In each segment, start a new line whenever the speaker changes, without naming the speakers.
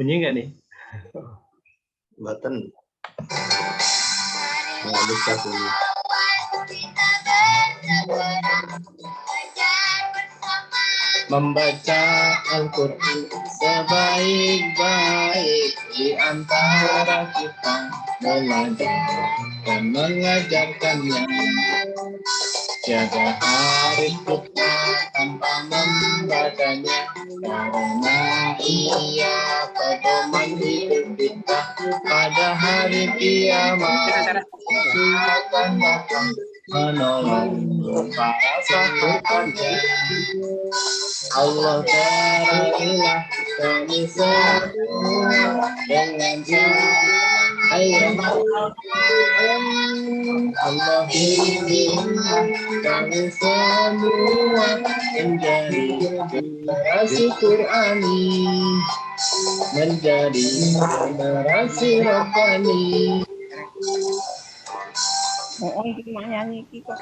Bunyi nggak nih?
Button. Nggak bisa bunyi.
Membaca Al-Quran sebaik-baik di antara kita belajar dan mengajarkannya. Tiada hari kita tanpa membacanya, karena ia pedoman hidup kita. Pada hari kiamat akan datang menolong para sahabatnya. Allah terangilah kami semua dengan cahaya Allah bimbinglah kami semua menjadi generasi Qurani, menjadi generasi Rabbani.
Oh, iki mah nyanyi iki kok.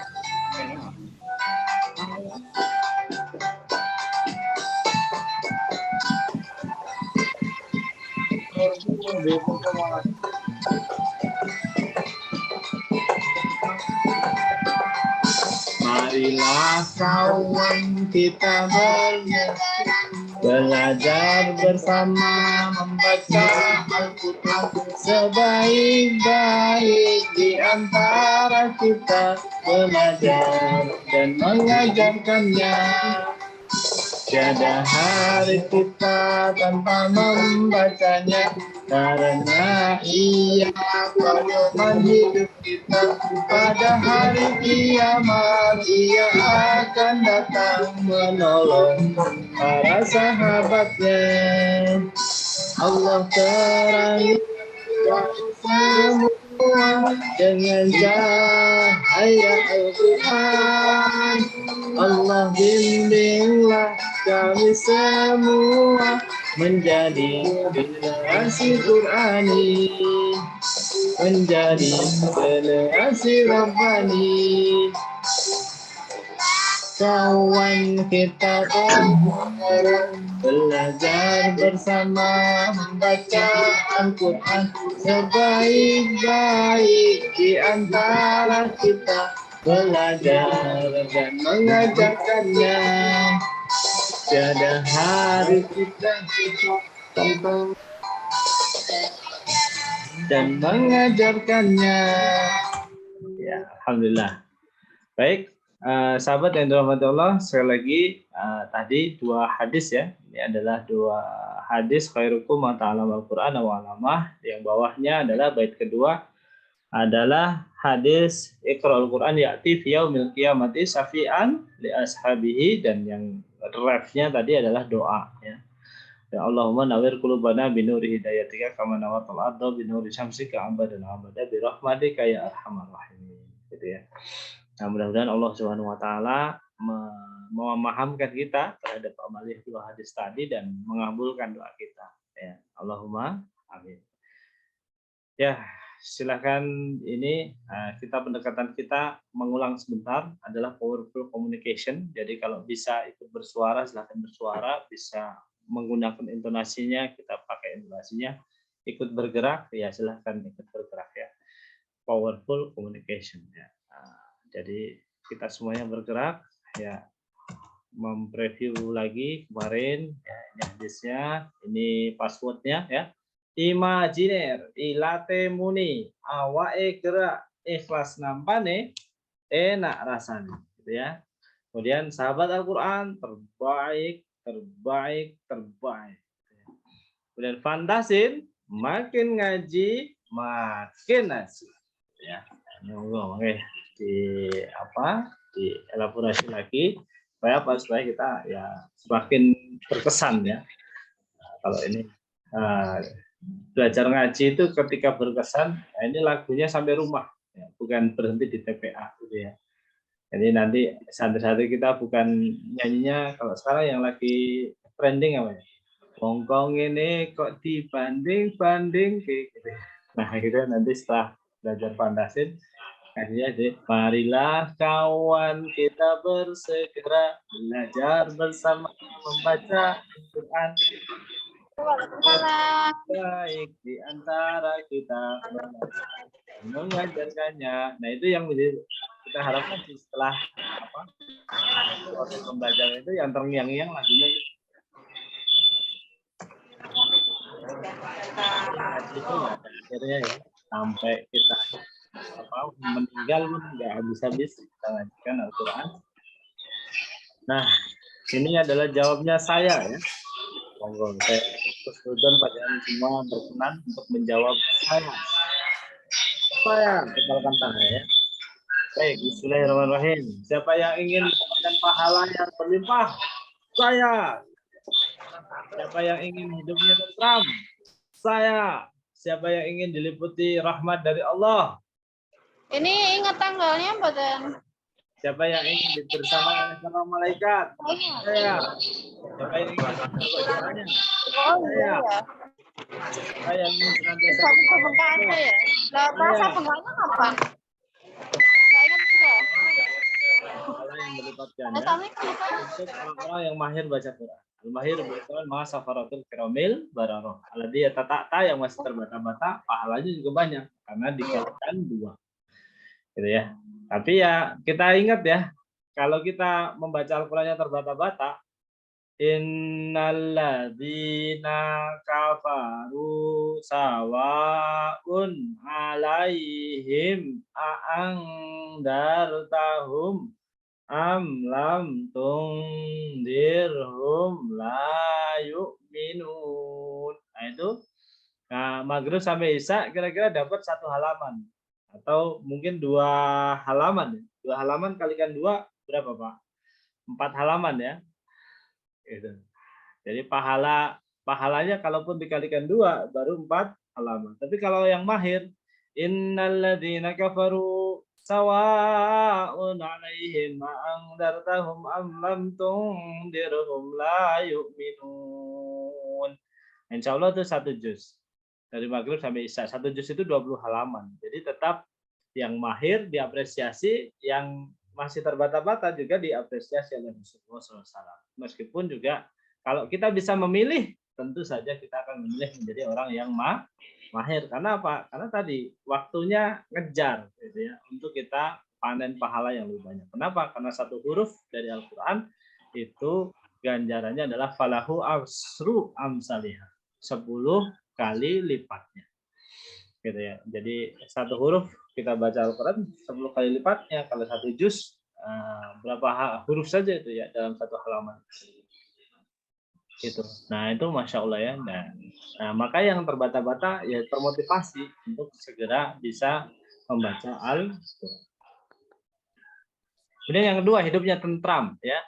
Marilah kawan kita belajar bersama membaca Al-Quran sebaik-baik di antara kita belajar dan mengajarkannya. Tiada hari kita tanpa membacanya, karena ia pedoman hidup kita. Pada hari kiamat ia akan datang menolong para sahabatnya. Allah terangi semua dengan cahaya Al-Quran. Allah bimbinglah kami semua menjadi generasi Qurani, menjadi generasi Rabbani. Kawan kita belajar bersama membaca Al-Quran sebaik-baik di antara kita belajar dan mengajarkannya. Tiada hari kita tanpa dan mengajarkannya. Ya, alhamdulillah. Baik. Sahabat yang dirahmati Allah, sekali lagi tadi dua hadis ya. Ini adalah dua hadis khairukum man ta'allama al-Qur'an wa 'allamah. Yang bawahnya adalah bait kedua adalah hadis Iqra'ul Qur'an ya'ti fi yaumil qiyamati syafi'an li ashabihi, dan yang refnya tadi adalah doa ya. Ya Allahumma nawwir qulubana bi nuri hidayatika kama nawwartal arda bi nuri syamsika abadan abada bi rahmatika ya arhamar rahimin. Gitu ya. Nah, mudah-mudahan Allah Subhanahu wa taala memahamkan kita terhadap amaliyah dua hadis tadi dan mengabulkan doa kita. Ya, Allahumma amin. Ya, silakan ini kita pendekatan kita mengulang sebentar adalah powerful communication. Jadi kalau bisa ikut bersuara silakan bersuara, bisa menggunakan intonasinya kita pakai intonasinya, ikut bergerak ya silakan ikut bergerak ya. Powerful communication ya. Jadi kita semuanya bergerak ya, mempreview lagi kemarin ya, ini hadisnya, ini passwordnya ya. Imajiner ilate muni awae gerak ikhlas nampane enak rasanya gitu ya. Kemudian sahabat Al-Qur'an terbaik terbaik terbaik. Kemudian fantasin makin ngaji makin asik ya. Oke, di elaborasi lagi supaya kita ya semakin berkesan ya. Kalau ini belajar ngaji itu ketika berkesan, nah ini lagunya sampai rumah ya, bukan berhenti di TPA gitu ya. Jadi nanti santri-santri kita bukan nyanyinya kalau sekarang yang lagi trending apa ya, Hongkong ini kok dibanding-banding gitu. Nah gitu nanti setelah belajar fantasin akhirnya deh, marilah kawan kita bersegera belajar bersama membaca Al-Quran
Waalaikumsalam.
baik di antara kita mengajarkannya. Nah, itu yang kita harapkan sih setelah proses pembelajaran itu yang terngiang-ngiang lagunya itu ya akhirnya ya sampai kita meninggal pun nggak habis-habis kita ngajarkan Al-Quran. Nah, ini adalah jawabnya saya ya. Monggo, saya Kusnudon pada semua berkenan untuk menjawab saya. Kepalkan tangan ya. Baik, bismillahirrahmanirrahim. Siapa yang ingin mendapatkan pahala yang berlimpah? Saya. Siapa yang ingin hidupnya tentram? Saya. Siapa yang ingin diliputi rahmat dari Allah?
Ini ingat tanggalnya, Badan?
Siapa yang ingin bersama oleh para malaikat? Saya. Siapa yang ingin berdoanya?
Oh iya.
Siapa yang ingin senantiasa
Satu pengkanya ya. Lah bahasa pengkanya kapan? Nggak ingat juga.
Allah yang berlipat ganda
Assalamualaikum.
untuk orang-orang yang mahir baca Quran. Al-mahir berquran ma safaratul kiramil bararoh. Alladhi yata'ta yang masih terbata-bata, pahalanya juga banyak karena dikalikan 2. Gitu ya. Tapi ya kita ingat ya, kalau kita membaca Al-Qur'annya terbata-bata, innalladzina kafaru sawaun alaihim a'angdartahum am lam tungdirhum la yu'minun. Nah itu maghrib sampai isya kira-kira dapat 1 halaman atau mungkin 2 halaman. 2 halaman kalikan 2 berapa, Pak? 4 halaman ya. Gitu. Jadi pahalanya kalaupun dikalikan 2 baru 4 halaman. Tapi kalau yang mahir, innalladzina kafaru sawa'un 'alaihim ma'andartahum am lam tundirhum la yu'minun. Insyaallah itu 1 juz. Dari maghrib sampai isya. 1 juz itu 20 halaman. Jadi tetap yang mahir diapresiasi, yang masih terbata-bata juga diapresiasi oleh Rasulullah SAW. Meskipun juga kalau kita bisa memilih, tentu saja kita akan memilih menjadi orang yang mahir. Karena apa? Karena tadi waktunya ngejar, gitu ya, untuk kita panen pahala yang lebih banyak. Kenapa? Karena 1 huruf dari Al-Quran itu ganjarannya adalah falahu asru amsalihah, 10 kali lipatnya. Gitu ya. Jadi 1 huruf kita baca Al-Quran 10 kali lipatnya. Kalau 1 juz berapa huruf saja itu ya dalam 1 halaman. Gitu. Nah itu masya Allah ya. Nah maka yang terbata-bata ya termotivasi untuk segera bisa membaca Al-Quran. Kemudian yang kedua, hidupnya tentram ya.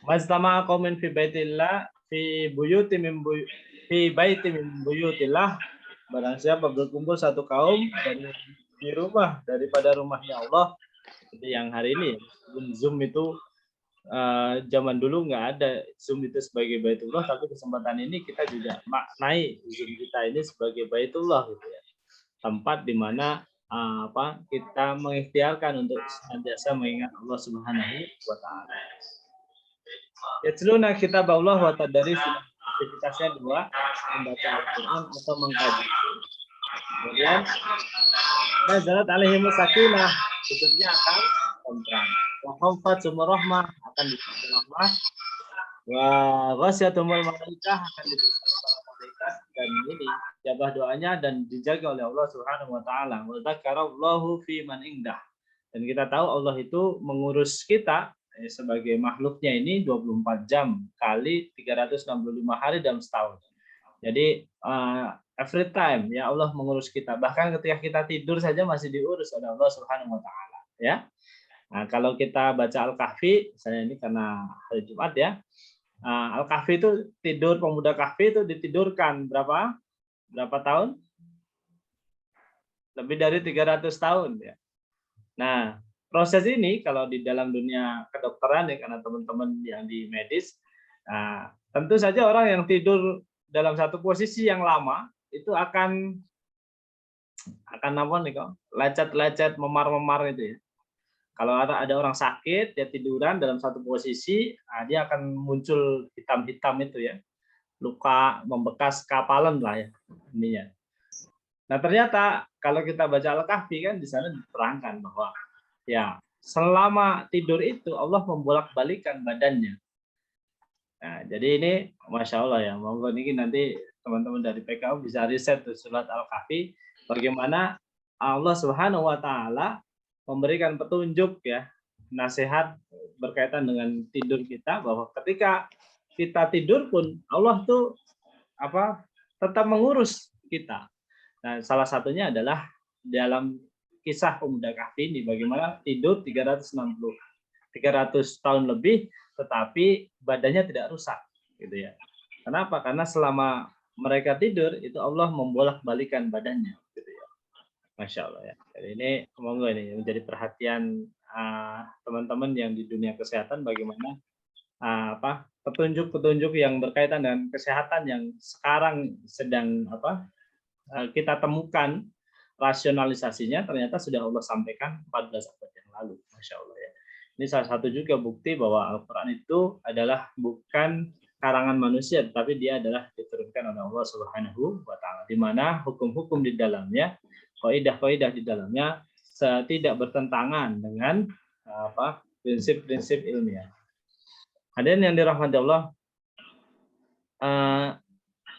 Majtama'a qaumin fi baitillah fi buyuti min buyutillah. Barang siapa berkumpul 1 kaum di rumah daripada rumahnya Allah. Jadi yang hari ini Zoom itu zaman dulu nggak ada Zoom itu sebagai Baitullah, tapi kesempatan ini kita juga maknai Zoom kita ini sebagai Baitullah gitu ya. Tempat di mana kita mengikhtiarkan untuk senantiasa mengingat Allah Subhanahu wa taala. Yatluna kitab Allah wa tadaris, aktivitasnya 2, membaca Al-Qur'an atau mengkaji. Kemudian nazalat alaihim sakinah, hidupnya akan tentram. Wa khafatumur rahmah, akan diberi rahmah. Wa ghasyatumul malaikah, akan diberi para malaikat. Dan ini jabah doanya dan dijaga oleh Allah Subhanahu wa taala. Wa dzakarallahu fi man indah. Dan kita tahu Allah itu mengurus kita sebagai makhluknya ini 24 jam kali 365 hari dalam setahun. Jadi every time ya Allah mengurus kita. Bahkan ketika kita tidur saja masih diurus oleh Allah Subhanahu wa taala, ya. Nah, kalau kita baca Al-Kahfi, saya ini karena hari Jumat ya. Al-Kahfi itu tidur, pemuda Kahfi itu ditidurkan berapa tahun? Lebih dari 300 tahun ya. Nah, proses ini kalau di dalam dunia kedokteran ya, karena teman-teman yang di medis, tentu saja orang yang tidur dalam satu posisi yang lama itu akan apa nih kok, lecet-lecet, memar-memar itu ya. Kalau ada orang sakit dia tiduran dalam satu posisi, dia akan muncul hitam-hitam itu ya. luka membekas kapalan lah ya ininya. Nah ternyata kalau kita baca Al-Kahfi kan di sana diterangkan bahwa ya selama tidur itu Allah membolak-balikan badannya. Nah jadi ini Masya Allah ya, monggo ini nanti teman-teman dari PKU bisa riset tuh surat Al-Kahfi bagaimana Allah Subhanahu Wa Taala memberikan petunjuk ya, nasihat berkaitan dengan tidur kita bahwa ketika kita tidur pun Allah tuh tetap mengurus kita. Nah, salah satunya adalah dalam kisah pemuda Kahfi ini bagaimana tidur 300 tahun lebih tetapi badannya tidak rusak gitu ya. Kenapa? Karena selama mereka tidur itu Allah membolak-balikan badannya gitu ya. Masya Allah ya. Jadi ini monggo ini menjadi perhatian teman-teman yang di dunia kesehatan bagaimana petunjuk-petunjuk yang berkaitan dengan kesehatan yang sekarang sedang kita temukan rasionalisasinya ternyata sudah Allah sampaikan 14 abad yang lalu. Masya Allah ya. Ini salah satu juga bukti bahwa Al-Quran itu adalah bukan karangan manusia, tetapi dia adalah diturunkan oleh Allah Subhanahu wa Ta'ala, di mana hukum-hukum di dalamnya, kaidah-kaidah di dalamnya tidak bertentangan dengan prinsip-prinsip ilmiah. Hadirin yang dirahmati Allah,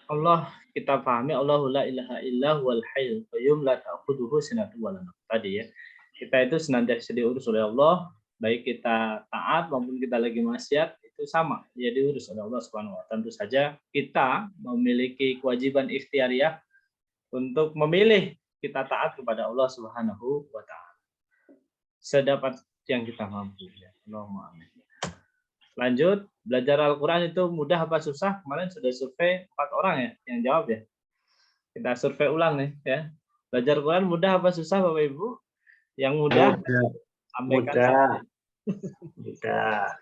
Allah kita pahami Allahu la ilaha illa huwal hayyul qayyum la ta'khudhuhu sinatun wa la nawm. Tadi ya. Kita itu senantiasa diurus oleh Allah, baik kita taat maupun kita lagi maksiat itu sama, ya diurus oleh Allah Subhanahu wa Ta'ala. Tentu saja kita memiliki kewajiban ikhtiariah untuk memilih kita taat kepada Allah Subhanahu wa Ta'ala. Sedapat yang kita mampu ya. Allahumma amin. Lanjut, belajar Al-Quran itu mudah apa susah? Kemarin sudah survei 4 orang ya yang jawab ya. Kita survei ulang nih ya. Belajar Quran mudah apa susah Bapak Ibu? Yang mudah, sampaikan.
Mudah.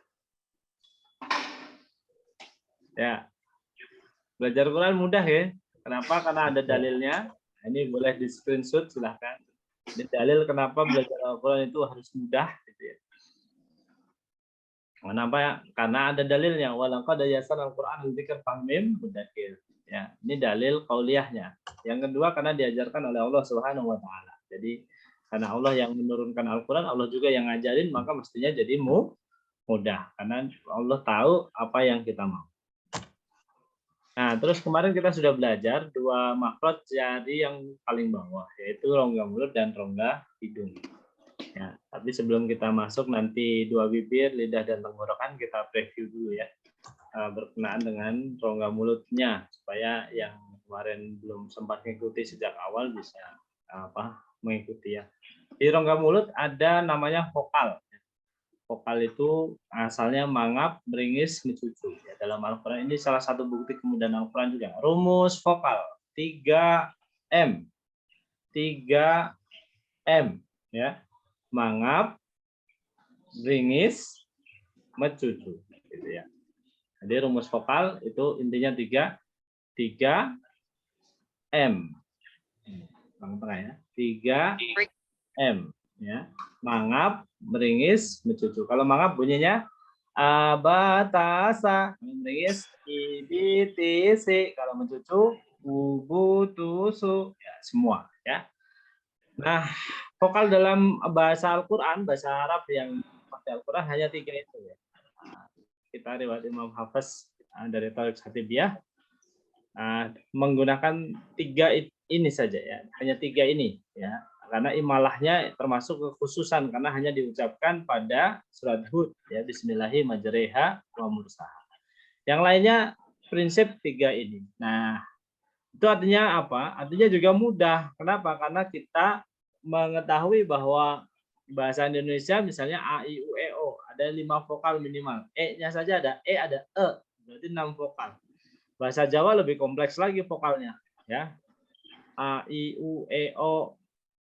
Ya. Belajar Quran mudah ya. Kenapa? Karena ada dalilnya. Ini boleh di screenshot silahkan. Ini dalil kenapa belajar Al-Quran itu harus mudah gitu ya. Kenapa ya? Karena ada dalilnya. Walaqad yassarnal Qur'ana lidzikri fahmim mudzakir. Ya, ini dalil qauliyahnya. Yang kedua karena diajarkan oleh Allah Subhanahu wa Ta'ala. Jadi karena Allah yang menurunkan Al-Quran, Allah juga yang ngajarin, maka mestinya jadi mudah. Karena Allah tahu apa yang kita mau. Nah, terus kemarin kita sudah belajar 2 makhraj jari yang paling bawah, yaitu rongga mulut dan rongga hidung. Ya, tapi sebelum kita masuk nanti 2 bibir, lidah dan tenggorokan kita preview dulu ya, berkenaan dengan rongga mulutnya supaya yang kemarin belum sempat mengikuti sejak awal bisa mengikuti ya. Di rongga mulut ada namanya vokal. Vokal itu asalnya mangap, meringis, mencucu. Ya, dalam Al-Quran ini salah satu bukti kemudahan Al-Quran juga. Rumus vokal 3M, 3M ya. Mangap, ringis, mencucu gitu ya. Jadi rumus vokal itu intinya 3M. Tengah ya. 3M ya. Mangap, meringis, mencucu. Kalau mangap bunyinya abatasa, meringis ibitisi, kalau mencucu ubutusu ya, semua ya. Nah, vokal dalam bahasa Al-Quran, bahasa Arab yang pakai Al-Quran hanya 3 itu ya. Kita riwayat Imam Hafiz dari Tariq Hatibiyah menggunakan 3 ini saja ya, hanya 3 ini ya. Karena imalahnya termasuk kekhususan karena hanya diucapkan pada surat Hud ya, Bismillahi majreha wa mursaha. Yang lainnya prinsip 3 ini. Nah, itu artinya apa? Artinya juga mudah. Kenapa? Karena kita mengetahui bahwa bahasa Indonesia misalnya A, I, U, E, O ada 5 vokal minimal. E-nya saja ada E, ada E, berarti 6 vokal. Bahasa Jawa lebih kompleks lagi vokalnya, ya. A, I, U, E, O,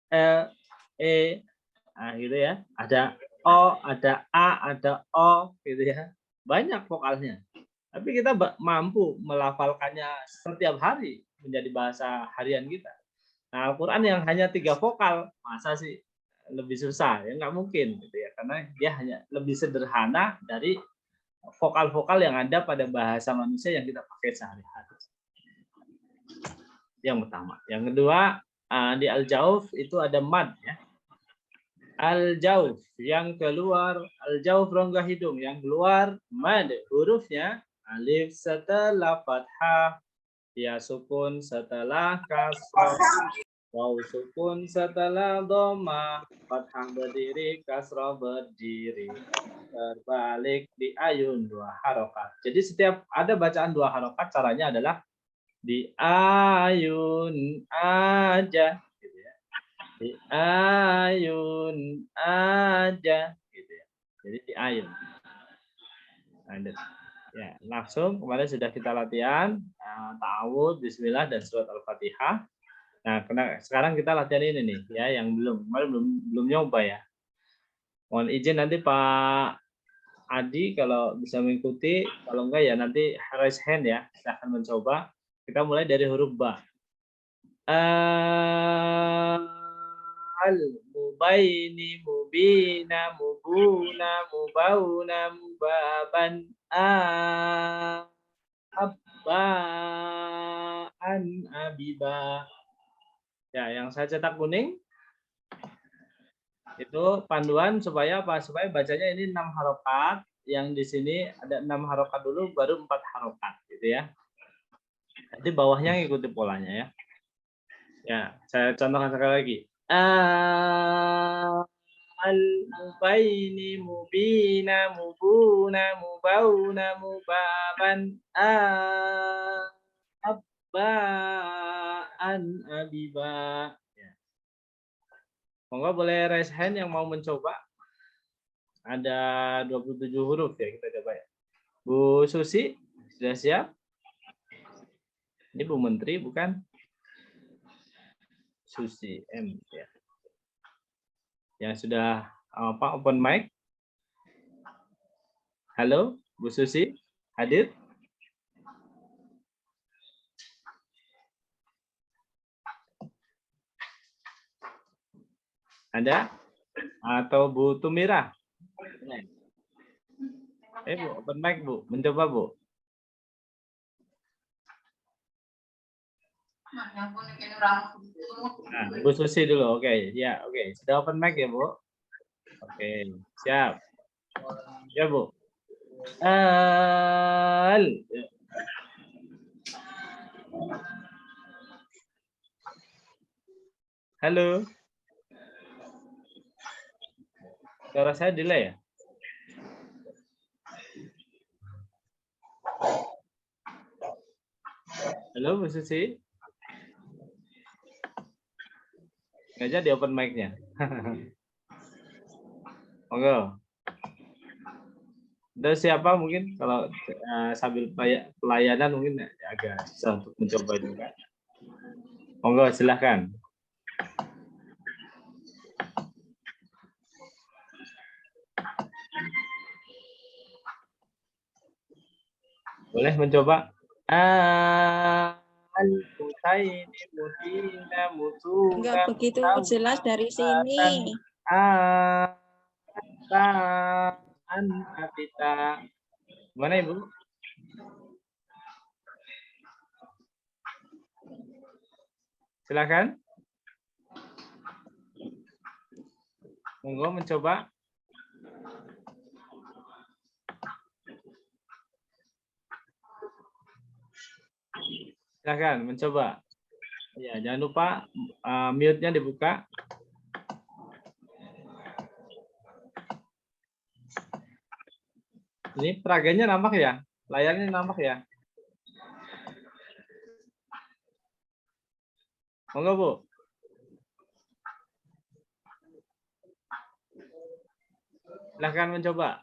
L, E, nah, gitu ya. Ada O, ada A, ada O, gitu ya. Banyak vokalnya. Tapi kita mampu melafalkannya setiap hari menjadi bahasa harian kita. Nah, Al-Quran yang hanya 3 vokal, masa sih lebih susah? Ya nggak mungkin, gitu ya, karena dia hanya lebih sederhana dari vokal-vokal yang ada pada bahasa manusia yang kita pakai sehari-hari. Yang pertama. Yang kedua, di al-jauf itu ada mad ya. Al-jauf yang keluar, al-jauf rongga hidung yang keluar, mad hurufnya alif setelah fathah, ya sukun setelah kasroh, waw sukun setelah dhamma, fathah berdiri, kasroh berdiri, terbalik di ayun 2 harokat. Jadi setiap ada bacaan 2 harokat, caranya adalah di ayun aja. Di ayun aja gitu ya. Jadi di ayun. Lanjut. Ya, langsung kemarin sudah kita latihan ta'awudz, bismillah dan surat Al-Fatihah. Nah, sekarang kita latihan ini nih ya yang kemarin belum nyoba ya. Mohon izin nanti Pak Adi kalau bisa mengikuti, kalau enggak ya nanti raise hand ya. Silahkan mencoba. Kita mulai dari huruf ba. Al-mubaini, mubina, mubuna, mubauna, mubaban, abbaan, abiba. Ya, yang saya cetak kuning itu panduan supaya apa? Supaya bacanya ini 6 harokat. Yang di sini ada 6 harokat dulu, baru 4 harokat, gitu ya. Nanti bawahnya ngikuti polanya ya. Ya, saya contohkan sekali lagi. Al-mubaini, mubina, mubuna, mubauna, mubaban, abbaan, abiba. Ya. Monggo boleh raise hand yang mau mencoba. Ada 27 huruf ya, kita coba ya. Bu Susi, sudah siap? Ini Bu Menteri bukan? Susi M ya. Yang sudah open mic. Halo, Bu Susi, hadir? Ada? Atau Bu Tumira? Bu, open mic Bu, mencoba Bu. Nah, Bu Susi dulu, oke. Ya, oke. Sudah open mic ya Bu? Oke, siap. Ya Bu. Halo. Suara saya delay ya? Halo Bu Susi. Nggak jadi open mic-nya. Monggo. Ada siapa mungkin kalau sambil pelayanan mungkin agak susah untuk mencoba juga. Monggo silahkan. Boleh mencoba. Al-Mutaini, Mutina, Mutuna.
Enggak begitu jelas dari sini.
Apita. Gimana Ibu? Silakan. Monggo mencoba. Silakan mencoba. Ya, jangan lupa mute-nya dibuka. Ini peraganya nampak ya? Layarnya nampak ya? Monggo Bu. Silahkan mencoba.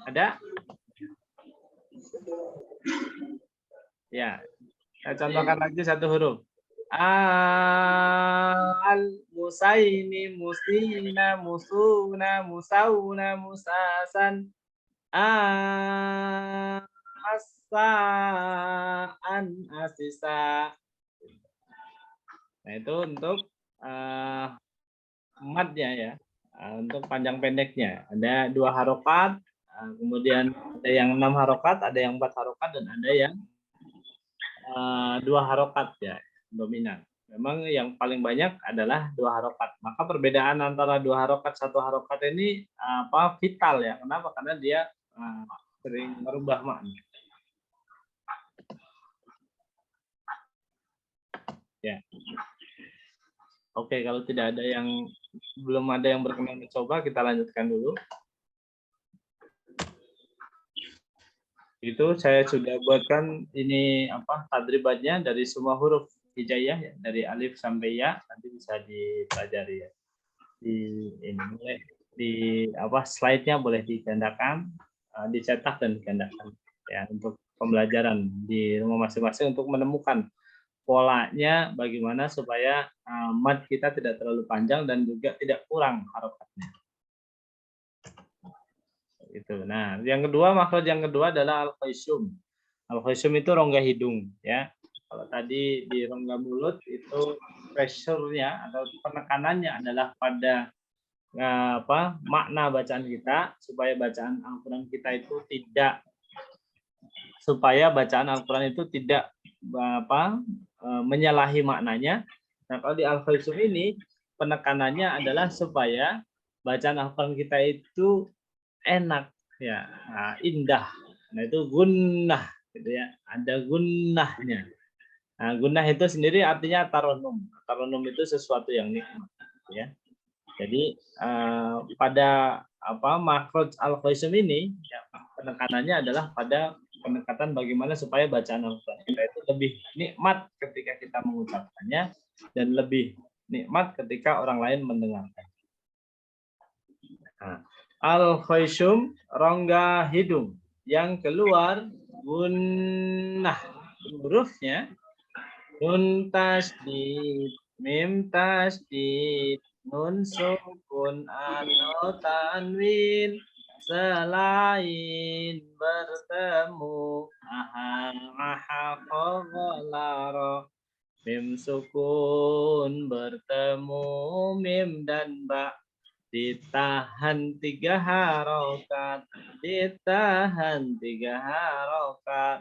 Ada? Ya, saya contohkan lagi satu huruf. Al-musaini, musina, musuna, musauna, musasan. Asaan, asisa. Nah, itu untuk madnya ya. Untuk panjang pendeknya ada 2 harokat, kemudian ada yang 6 harokat, ada yang 4 harokat, dan ada yang 2 harokat ya, dominan. Memang yang paling banyak adalah 2 harokat. Maka perbedaan antara 2 harokat, 1 harokat ini vital ya. Kenapa? Karena dia sering merubah makna. Ya. Oke, kalau tidak ada yang belum ada yang berkenan mencoba, kita lanjutkan dulu. Itu saya sudah buatkan ini tadribatnya dari semua huruf hijaiyah ya, dari alif sampai ya, nanti bisa dipelajari ya. Ini boleh slide-nya boleh digandakan, dicetak dan digandakan ya untuk pembelajaran di rumah masing-masing untuk menemukan polanya bagaimana supaya mad kita tidak terlalu panjang dan juga tidak kurang harokatnya. Itu. Nah, yang kedua, makhraj yang kedua adalah al-khaysum. Al-khaysum itu rongga hidung ya. Kalau tadi di rongga mulut itu pressure-nya atau penekanannya adalah pada makna bacaan kita supaya bacaan Al-Qur'an kita itu tidak menyalahi maknanya. Nah, kalau di Al-Khaysum ini penekanannya adalah supaya bacaan Al-Qur'an kita itu enak ya, indah. Nah, itu gunnah gitu ya. Ada gunnahnya. Nah, gunnah itu sendiri artinya taronum. Taronum itu sesuatu yang nikmat ya. Jadi pada makhraj al-khaysum ini ya, penekanannya adalah pada pendekatan bagaimana supaya bacaan Al-Qur'an kita itu lebih nikmat ketika kita mengucapkannya dan lebih nikmat ketika orang lain mendengarkan. Nah, al-khaysum rongga hidung yang keluar gunnah, hurufnya nun tasdid, mim tasdid, nun sukun atau tanwin selain bertemu khoglaro, mim sukun bertemu mim dan ba, ditahan 3 harokat,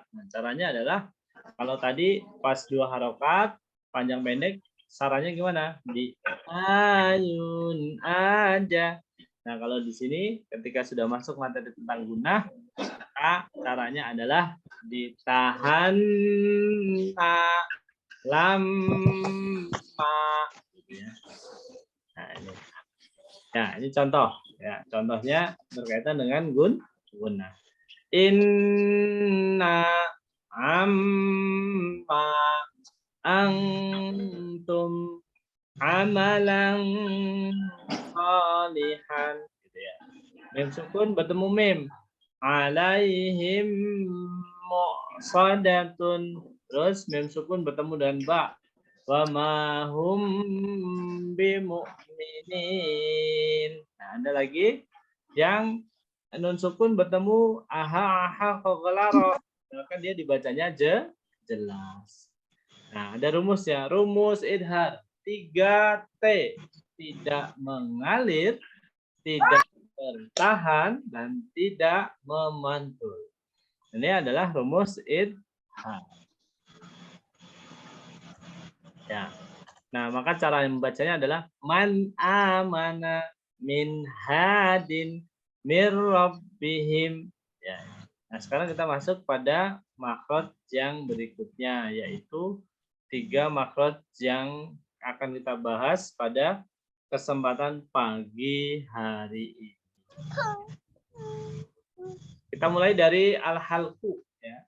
Nah, caranya adalah kalau tadi pas 2 harokat panjang pendek, sarannya gimana? Di ayun aja. Nah, kalau di sini ketika sudah masuk materi tentang gunnah, maka caranya adalah ditahan lama. Nah, ini. Ya, ini contoh. Ya, contohnya berkaitan dengan gunnah. Inna amma antum amalan salihan gitu ya. Mim sukun bertemu mim. Alaihim muqsadatun. Terus mim sukun bertemu dengan ba. Wa ma hum bimu'minin. Nah, ada lagi yang nun sukun bertemu khoglaro. Maka dia dibacanya jelas. Nah, ada rumusnya. Rumus idhar 3T. Tidak mengalir, tidak bertahan, dan tidak memantul. Ini adalah rumus idhar. Ya. Nah, maka cara membacanya adalah man amana min hadin mir rabbihim. Ya. Nah, sekarang kita masuk pada makhraj yang berikutnya, yaitu 3 makhraj yang akan kita bahas pada kesempatan pagi hari ini. Kita mulai dari al-halqu ya.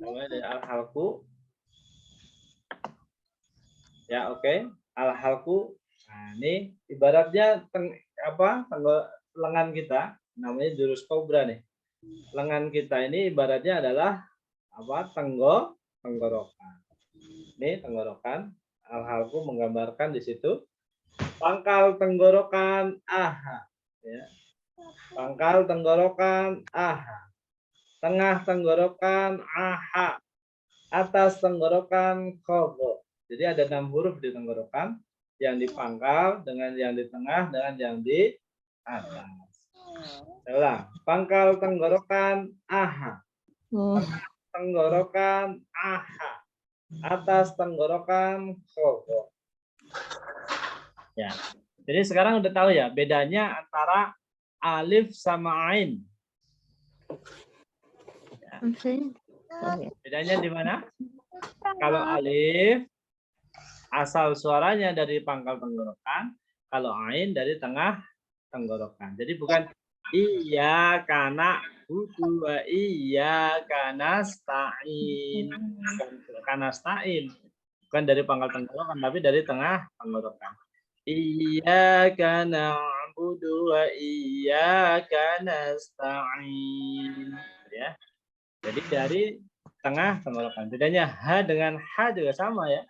Mulai dari al-halqu. Ya, oke. Al-halqu. Nah, ini ibaratnya lengan kita, namanya jurus kobra nih. Lengan kita ini ibaratnya adalah tenggorokan. Ini tenggorokan. Al-halqu menggambarkan di situ pangkal tenggorokan aha ya. Pangkal tenggorokan aha. Tengah tenggorokan aha. atas tenggorokan khafdh. Jadi ada 6 huruf di tenggorokan, yang di pangkal, dengan yang di tengah, dengan yang di atas. Saya ulang. Pangkal tenggorokan aha. Tenggorokan aha. Atas tenggorokan khafdh. Ya. Jadi sekarang udah tahu ya bedanya antara alif sama ain. Ya. Bedanya di mana? Kalau alif asal suaranya dari pangkal tenggorokan, kalau ain dari tengah tenggorokan. Jadi bukan iya karena butuh iya karena stain, karena stain, bukan dari pangkal tenggorokan tapi dari tengah tenggorokan. Iyyaka na'budu wa iyyaka nasta'in. Ya. Jadi dari tengah tenggorokan. Bedanya ha dengan ha juga sama ya.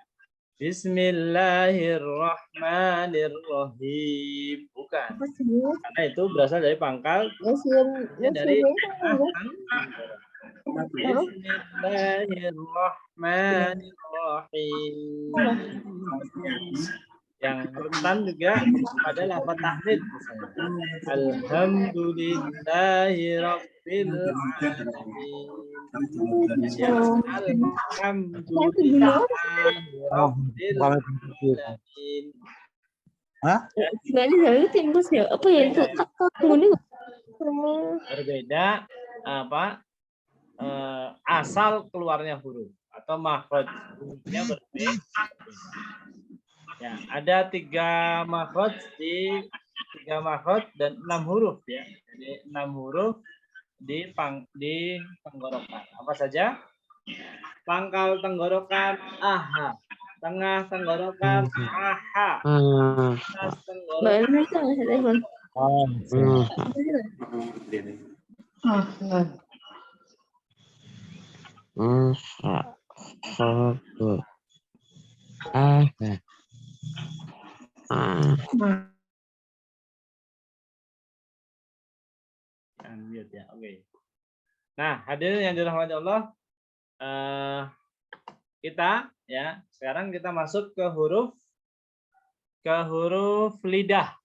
Bismillahirrahmanirrahim. Bukan. Karena itu berasal dari pangkal dari tengah tenggorokan. Bismillahirrahmanirrahim. Yang rentan juga pada lafaz tahdid misalnya. Alhamdulillahi rabbil alamin. Alhamdulillahi rabbil alamin.
Hah? Apa ya itu?
Berbeda apa? Asal keluarnya huruf atau makhraj hurufnya berbeda. Ya, ada 3 makhraj dan 6 huruf ya. Jadi 6 huruf di tenggorokan. Apa saja? Pangkal tenggorokan aha, tengah tenggorokan aha, atas tenggorokan. Unmute ya, oke. Nah, hadirin yang dirahmati Allah, kita ya sekarang kita masuk ke huruf lidah.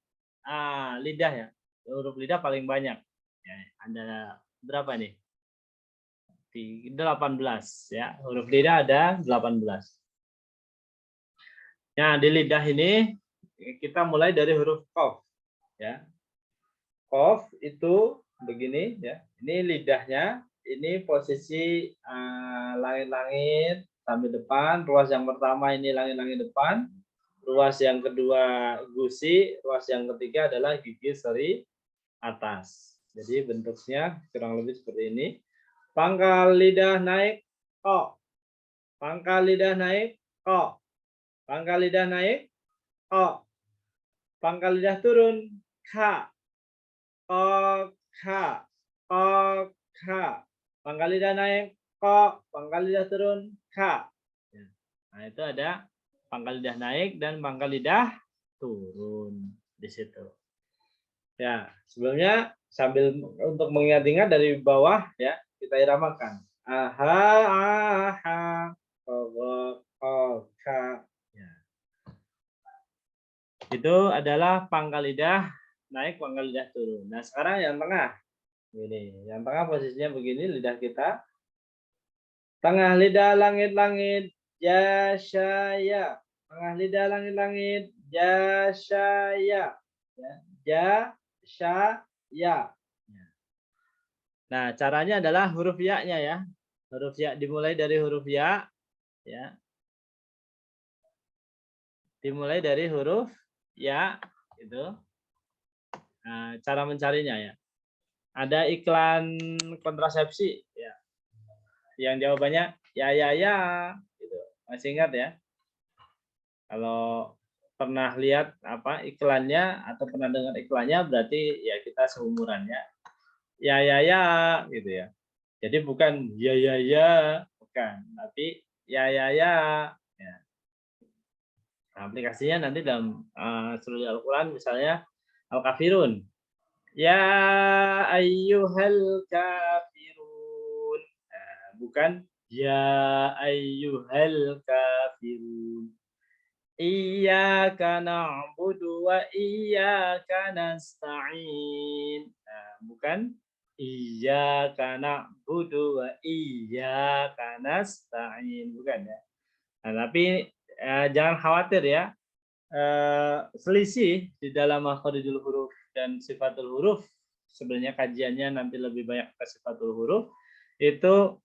Lidah ya, huruf lidah paling banyak. Ya, ada berapa nih? 18 ya, huruf lidah ada 18. Nah, di lidah ini kita mulai dari huruf qaf ya. Qaf itu begini ya. Ini lidahnya, ini posisi langit-langit sampai depan. Ruas yang pertama ini langit-langit depan. Ruas yang kedua gusi. Ruas yang ketiga adalah gigi seri atas. Jadi bentuknya kurang lebih seperti ini. Pangkal lidah naik ko. Pangkal lidah naik ko. Pangkal lidah naik ko. Pangkal lidah turun ka. Ko, ka, ko, ka. Pangkal lidah naik, ko. Pangkal lidah turun, ka. Nah, itu ada pangkal lidah naik dan pangkal lidah turun di situ. Ya, sebelumnya sambil untuk mengingat-ingat dari bawah ya, kita iramakan. Aha, aha, ko, ko, ka. Ya. Itu adalah pangkal lidah naik, pangkal lidah turun. Nah, sekarang yang tengah. Ini, yang tengah posisinya begini, lidah kita. Tengah lidah langit-langit, jasaya. Tengah lidah langit-langit, jasaya. Jasaya. Nah, caranya adalah huruf ya-nya ya. Huruf ya dimulai dari huruf ya. Ya. Dimulai dari huruf ya, gitu. Nah, cara mencarinya ya. Ada iklan kontrasepsi ya. Yang jawabannya ya gitu. Masih ingat ya? Kalau pernah lihat apa iklannya atau pernah dengar iklannya berarti ya kita seumuran ya. Ya gitu ya. Jadi bukan ya bukan, tapi ya. Ya. Nah, aplikasinya nanti dalam surah Al-Qur'an misalnya Al-Kafirun. Ya ayyuhal kafirun. Nah, bukan Ya ayyuhal kafirun. Iyyaka na'budu wa iyyaka nasta'in. Nah, bukan iyyaka na'budu wa iyyaka nasta'in, bukan ya. Nah, tapi jangan khawatir ya. Selisih di dalam makharijul huruf dan sifatul huruf, sebenarnya kajiannya nanti lebih banyak ke sifatul huruf, itu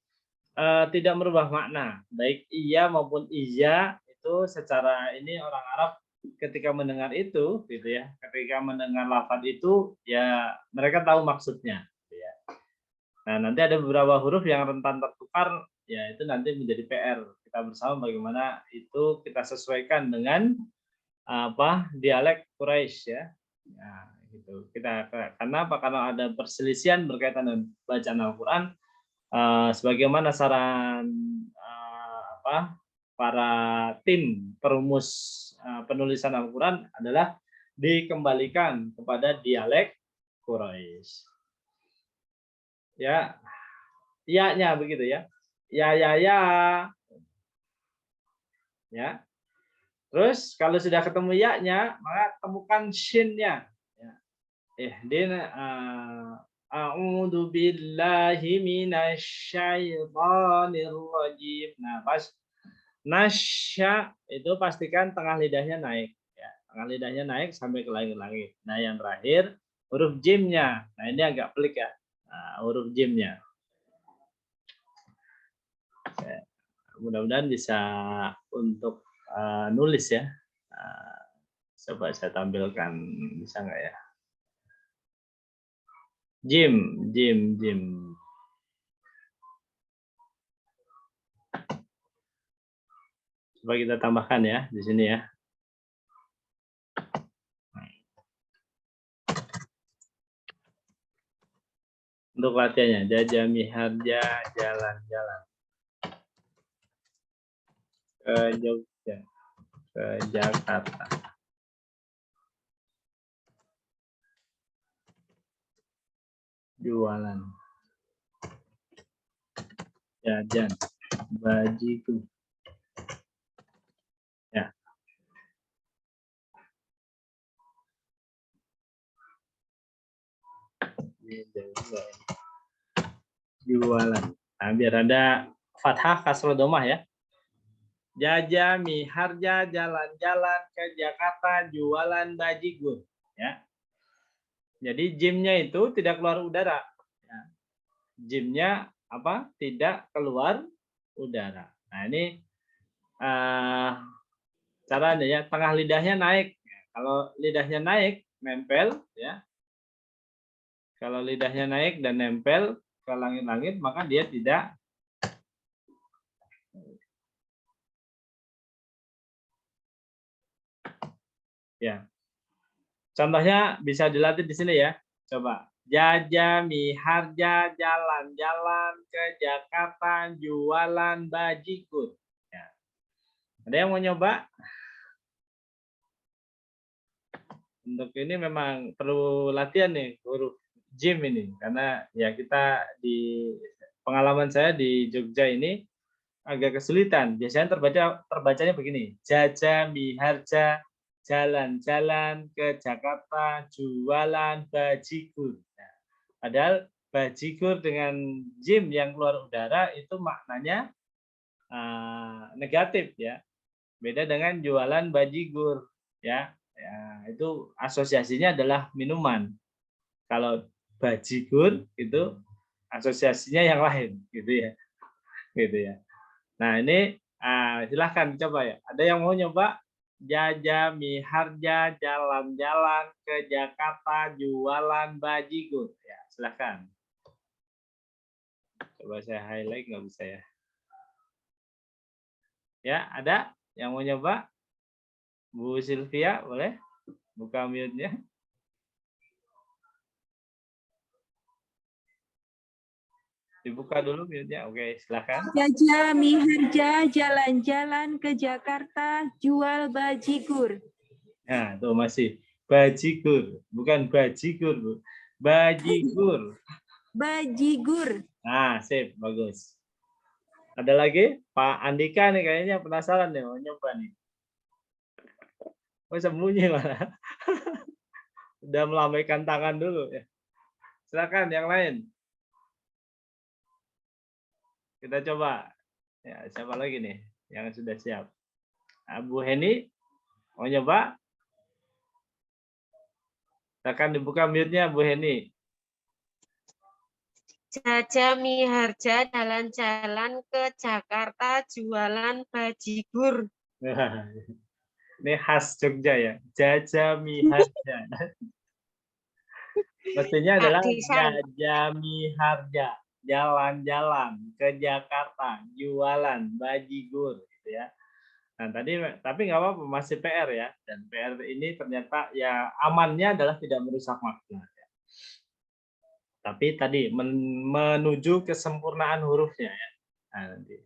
tidak merubah makna. Baik iya maupun iya itu secara ini orang Arab ketika mendengar itu gitu ya, ketika mendengar lafaz itu ya mereka tahu maksudnya gitu ya. Nah, nanti ada beberapa huruf yang rentan tertukar, ya itu nanti menjadi PR kita bersama bagaimana itu kita sesuaikan dengan dialek Quraisy ya. Nah, gitu. Kita karena apa? Karena ada perselisihan berkaitan dengan bacaan Al-Qur'an, sebagaimana saran para tim perumus penulisan Al-Qur'an adalah dikembalikan kepada dialek Quraisy. Ya, ya-nya begitu ya. Ya. Ya. Terus kalau sudah ketemu ya-nya, maka temukan shin-nya. Ya. Ihdina a'udzu billahi minasyaitonir rajim. Nah, pas nasya itu pastikan tengah lidahnya naik ya. Tengah lidahnya naik sampai ke langit-langit. Nah, yang terakhir huruf jimnya. Nah, ini agak pelik ya. Nah, huruf jimnya. Mudah-mudahan bisa untuk nulis ya. Coba saya tampilkan, bisa nggak ya? Jim. Coba kita tambahkan ya di sini ya. Untuk latihannya, jajami harja jalan-jalan ke Jogja, ke Jakarta. Jualan, jajan, bajiku. Ya. Jualan. Nah, biar ada fathah kasroh domah ya. Jajami harja jalan-jalan ke Jakarta jualan bajigur ya. Jadi jimnya itu tidak keluar udara. Ya. Jimnya apa? Tidak keluar udara. Nah, ini caranya ya, tengah lidahnya naik. Kalau lidahnya naik, nempel ya. Kalau lidahnya naik dan nempel ke langit-langit, maka dia tidak ya. Contohnya bisa dilatih di sini ya. Coba. Jajami harja jalan-jalan ke Jakarta jualan bajigur. Ya. Ada yang mau nyoba? Untuk ini memang perlu latihan nih huruf jim ini karena ya kita di pengalaman saya di Jogja ini agak kesulitan. Biasanya terbacanya begini. Jajami harja jalan-jalan ke Jakarta jualan bajigur. Nah, padahal bajigur dengan jim yang keluar udara itu maknanya negatif ya. Beda dengan jualan bajigur ya. Ya, itu asosiasinya adalah minuman. Kalau bajigur itu asosiasinya yang lain gitu ya. Gitu ya. Nah, ini silahkan coba ya. Ada yang mau nyoba? Jajami harja jalan-jalan ke Jakarta jualan bajigur. Ya, silahkan. Coba saya highlight, nggak bisa ya. Ya, ada yang mau nyoba? Bu Sylvia, boleh? Buka mute-nya. Dibuka dulu mute-nya. Oke, silahkan.
Jajami harja jalan-jalan ke Jakarta jual bajigur.
Nah, tuh masih bajigur, bukan bajigur, Bu. Bajigur.
Bajigur.
Nah, sip, bagus. Ada lagi? Pak Andika nih kayaknya penasaran nih, mau nyoba nih. Oh, sembunyi malah. Udah melambaikan tangan dulu ya. Silakan yang lain. Kita coba. Ya, siapa lagi nih yang sudah siap? Bu Heni, mau nyoba? Silakan dibuka mute-nya, Bu Heni.
Jaja Miharja jalan-jalan ke Jakarta jualan bajigur.
Ini khas Jogja ya. Jaja Miharja. Mestinya adalah Jaja Miharja. Jalan-jalan ke Jakarta, jualan bajigur gitu ya. Nah, tapi nggak apa-apa, masih PR ya. Dan PR ini ternyata ya amannya adalah tidak merusak makna. Tapi tadi menuju kesempurnaan hurufnya ya. Nah, nanti.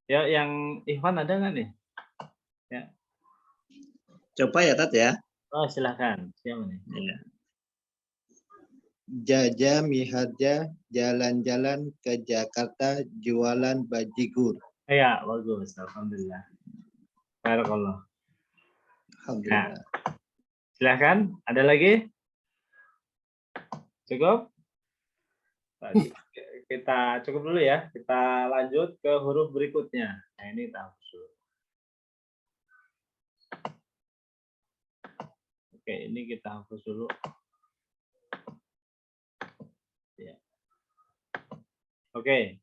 Ya, yang Ikhwan ada nggak nih? Ya.
Coba ya, Tat ya.
Oh, silahkan. Siapa nih?
Ya. Jaja Miharja jalan-jalan ke Jakarta jualan bajigur.
Ya, bagus. Alhamdulillah. Barakallah.
Alhamdulillah.
Nah, silahkan. Ada lagi? Cukup? Kita cukup dulu ya. Kita lanjut ke huruf berikutnya. Nah, ini tahfuz. Oke, ini kita hapus dulu. Ya. Oke.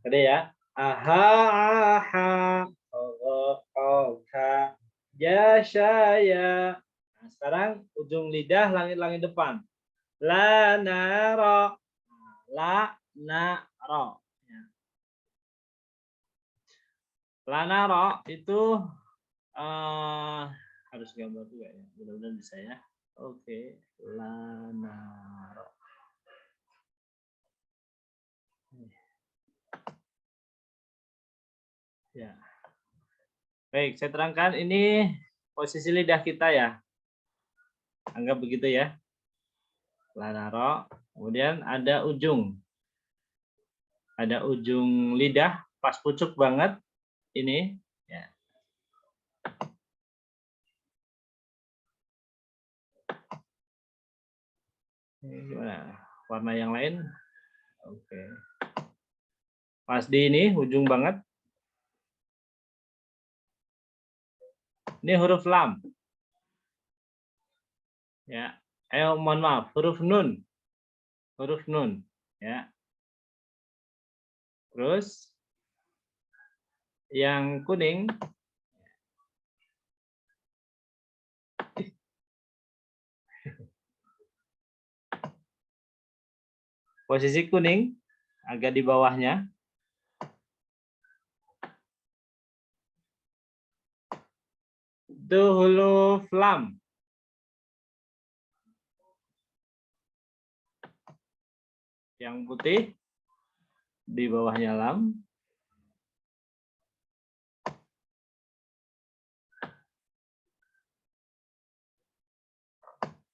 Tadi ya. Aha, aha, oka, ya, saya. Nah, sekarang ujung lidah langit-langit depan. La, naro. La, naro. Ya. La, naro itu harus gambar juga ya. Mudah-mudahan bisa ya. Oke. La, naro. Ya. Baik, saya terangkan ini posisi lidah kita ya. Anggap begitu ya. Lanaro. Kemudian ada ujung. Ada ujung lidah pas pucuk banget ini ya. Ini gimana? Warna yang lain? Oke. Pas di ini ujung banget. Ini huruf lam. Ya. Mohon maaf, huruf nun. Huruf nun, ya. Terus yang kuning posisi kuning agak di bawahnya. Itu huruf lam. Yang putih di bawahnya lam.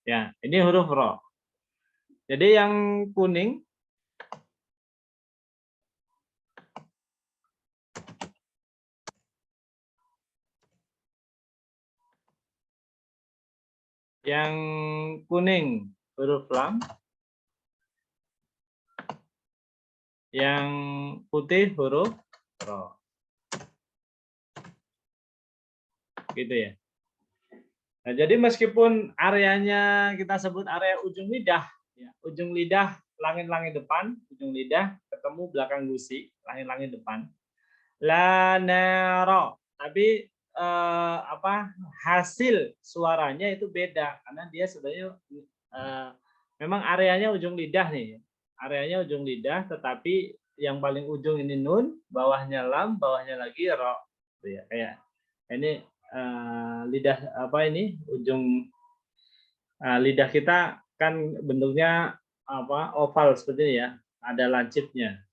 Ya, ini huruf ro. Jadi yang kuning huruf lam, yang putih huruf ro. Gitu ya. Nah, jadi meskipun areanya kita sebut area ujung lidah, ya, ujung lidah langit-langit depan, ujung lidah ketemu belakang gusi, langit-langit depan. La, na, ro. Tapi hasil suaranya itu beda karena dia sebenarnya memang areanya ujung lidah nih, areanya ujung lidah, tetapi yang paling ujung ini nun, bawahnya lam, bawahnya lagi ro, ya, kayak ini lidah ujung lidah kita kan bentuknya oval seperti ini ya, ada lancipnya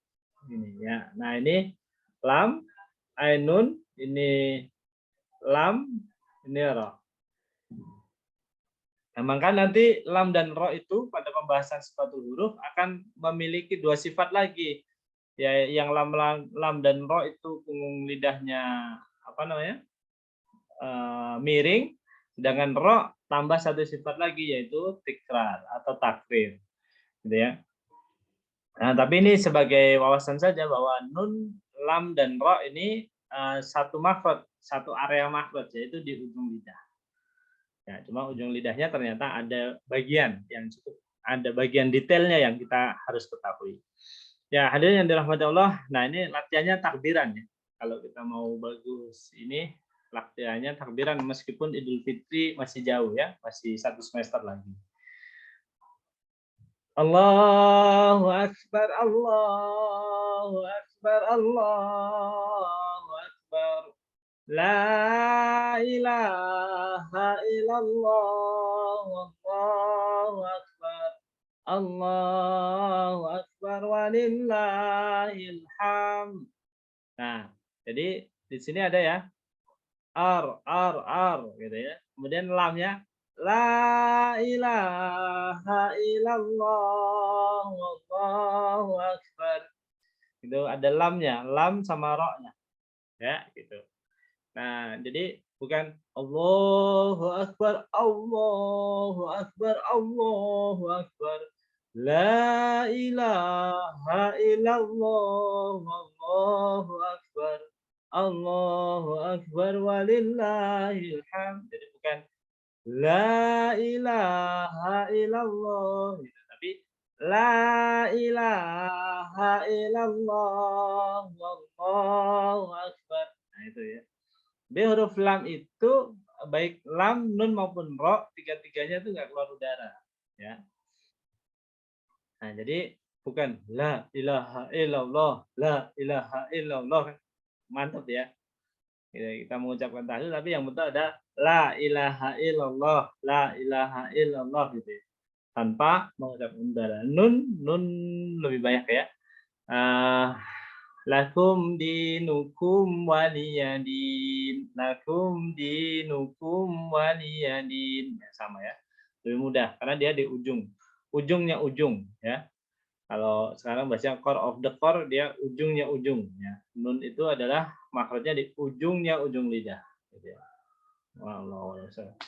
ini ya. Nah ini lam, ainun, ini lam, ini ro. Memang kan nanti lam dan ro itu pada pembahasan sifatul huruf akan memiliki dua sifat lagi. Ya, yang lam dan ro itu punggung lidahnya apa namanya? Miring, sedangkan ro tambah satu sifat lagi yaitu tikrar atau takrir, gitu ya. Nah, tapi ini sebagai wawasan saja bahwa nun, lam dan ro ini satu makhraj, satu area makhraj yaitu di ujung lidah. Ya, cuma ujung lidahnya ternyata ada bagian yang cukup, ada bagian detailnya yang kita harus ketahui. Ya, hadirin yang dirahmati Allah. Nah, ini latihannya takbiran ya. Kalau kita mau bagus ini latihannya takbiran meskipun Idul Fitri masih jauh ya, masih 1 semester lagi. Allahu Akbar, Allahu Akbar, Allahu Akbar. La ilaha illallah, Allahu Akbar. Allahu Akbar walillahil hamd. Nah, jadi di sini ada ya ar gitu ya. Kemudian lamnya la ilaha illallah wallahu akbar. Itu ada lamnya, lam sama ro-nya. Ya, gitu. Nah, jadi bukan Allahu akbar, Allahu akbar, Allahu akbar. La ilaha illallah, Allahu akbar. Allahu akbar walillahil hamd. Jadi bukan la ilaha illallah gitu. Tapi la ilaha illallah, wallahu akbar. Nah, itu ya. Jadi huruf lam itu baik lam, nun maupun ro, tiga-tiganya itu nggak keluar udara, ya. Nah, jadi bukan la ilaha illallah, la ilaha illallah. Mantap ya. Kita mengucapkan tahlil tapi yang betul ada la ilaha illallah, la ilaha illallah gitu ya. Tanpa mengucapkan udara. Nun lebih banyak ya. Lakum dinukum waliyadin. Lakum dinukum waliyadin. Ya, sama ya. Lebih mudah karena dia di ujung. Ujungnya ujung ya. Kalau sekarang bahasa core of the core dia ujungnya ujung ya. Nun itu adalah makhrajnya di ujungnya ujung lidah gitu ya. Wallahu a'lam.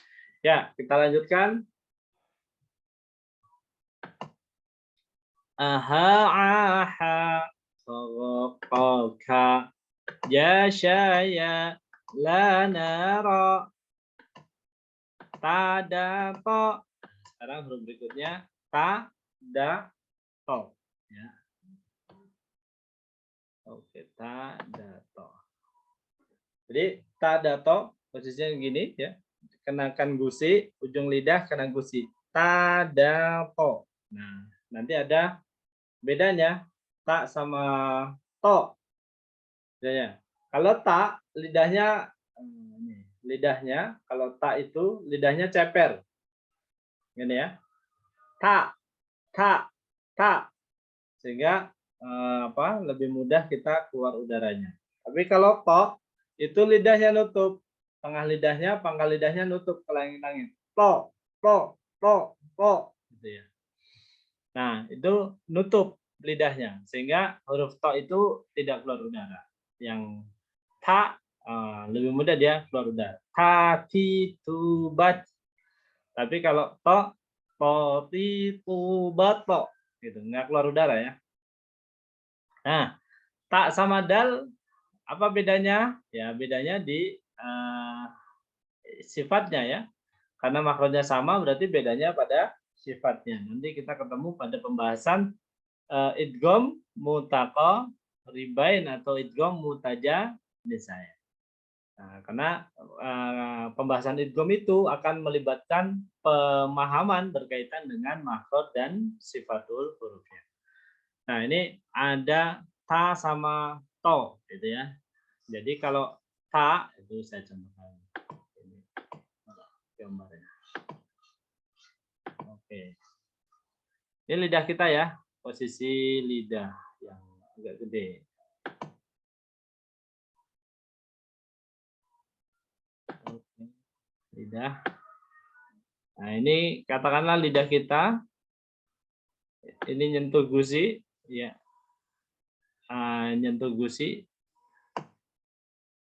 Ya, kita lanjutkan. Aha Sokaka ya syaya la nara tadato. Sekarang huruf berikutnya tadato ya. Oke, tadato. Jadi tadato posisinya gini ya. Kenakan gusi, ujung lidah kena gusi. Tadato. Nah, nanti ada bedanya tak sama to. Bedanya. Kalau tak lidahnya kalau tak itu lidahnya ceper. Gini ya. Tak, tak, tak. Sehingga lebih mudah kita keluar udaranya. Tapi kalau to itu lidahnya nutup. Tengah lidahnya, pangkal lidahnya nutup ke langit-langit. To, gitu ya. Nah, itu nutup lidahnya sehingga huruf to itu tidak keluar udara. Yang ta lebih mudah dia keluar udara. Ta ti tu bat. Tapi kalau to ti tu bat to gitu, nggak keluar udara ya. Nah, ta sama dal apa bedanya? Ya, bedanya di sifatnya ya. Karena makronya sama berarti bedanya pada sifatnya. Nanti kita ketemu pada pembahasan idgham mutaqa ribain atau idgham mutaja nisaya. Nah, karena pembahasan idgham itu akan melibatkan pemahaman berkaitan dengan makhraj dan sifatul hurufnya. Nah, ini ada ta sama to gitu ya. Jadi kalau ta itu saya contohkan ini gambarnya. Oke. Ini lidah kita ya, posisi lidah yang agak gede. Oke. Lidah. Nah, ini katakanlah lidah kita ini nyentuh gusi, ya. nyentuh gusi.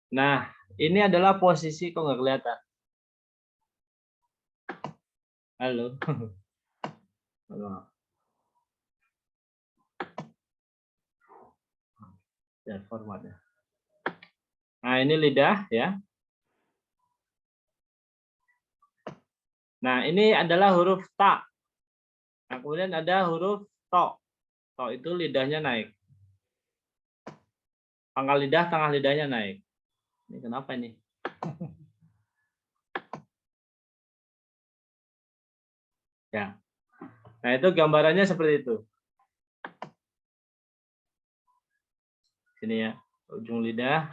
Nah, ini adalah posisi kok nggak kelihatan. Halo. Halo. Ya, formatnya. Nah, ini lidah ya. Nah, ini adalah huruf ta. Nah, kemudian ada huruf to. To itu lidahnya naik. Pangkal lidah, tengah lidahnya naik. Ini kenapa ini? Ya. Nah, itu gambarannya seperti itu. Sini ya, ujung lidah.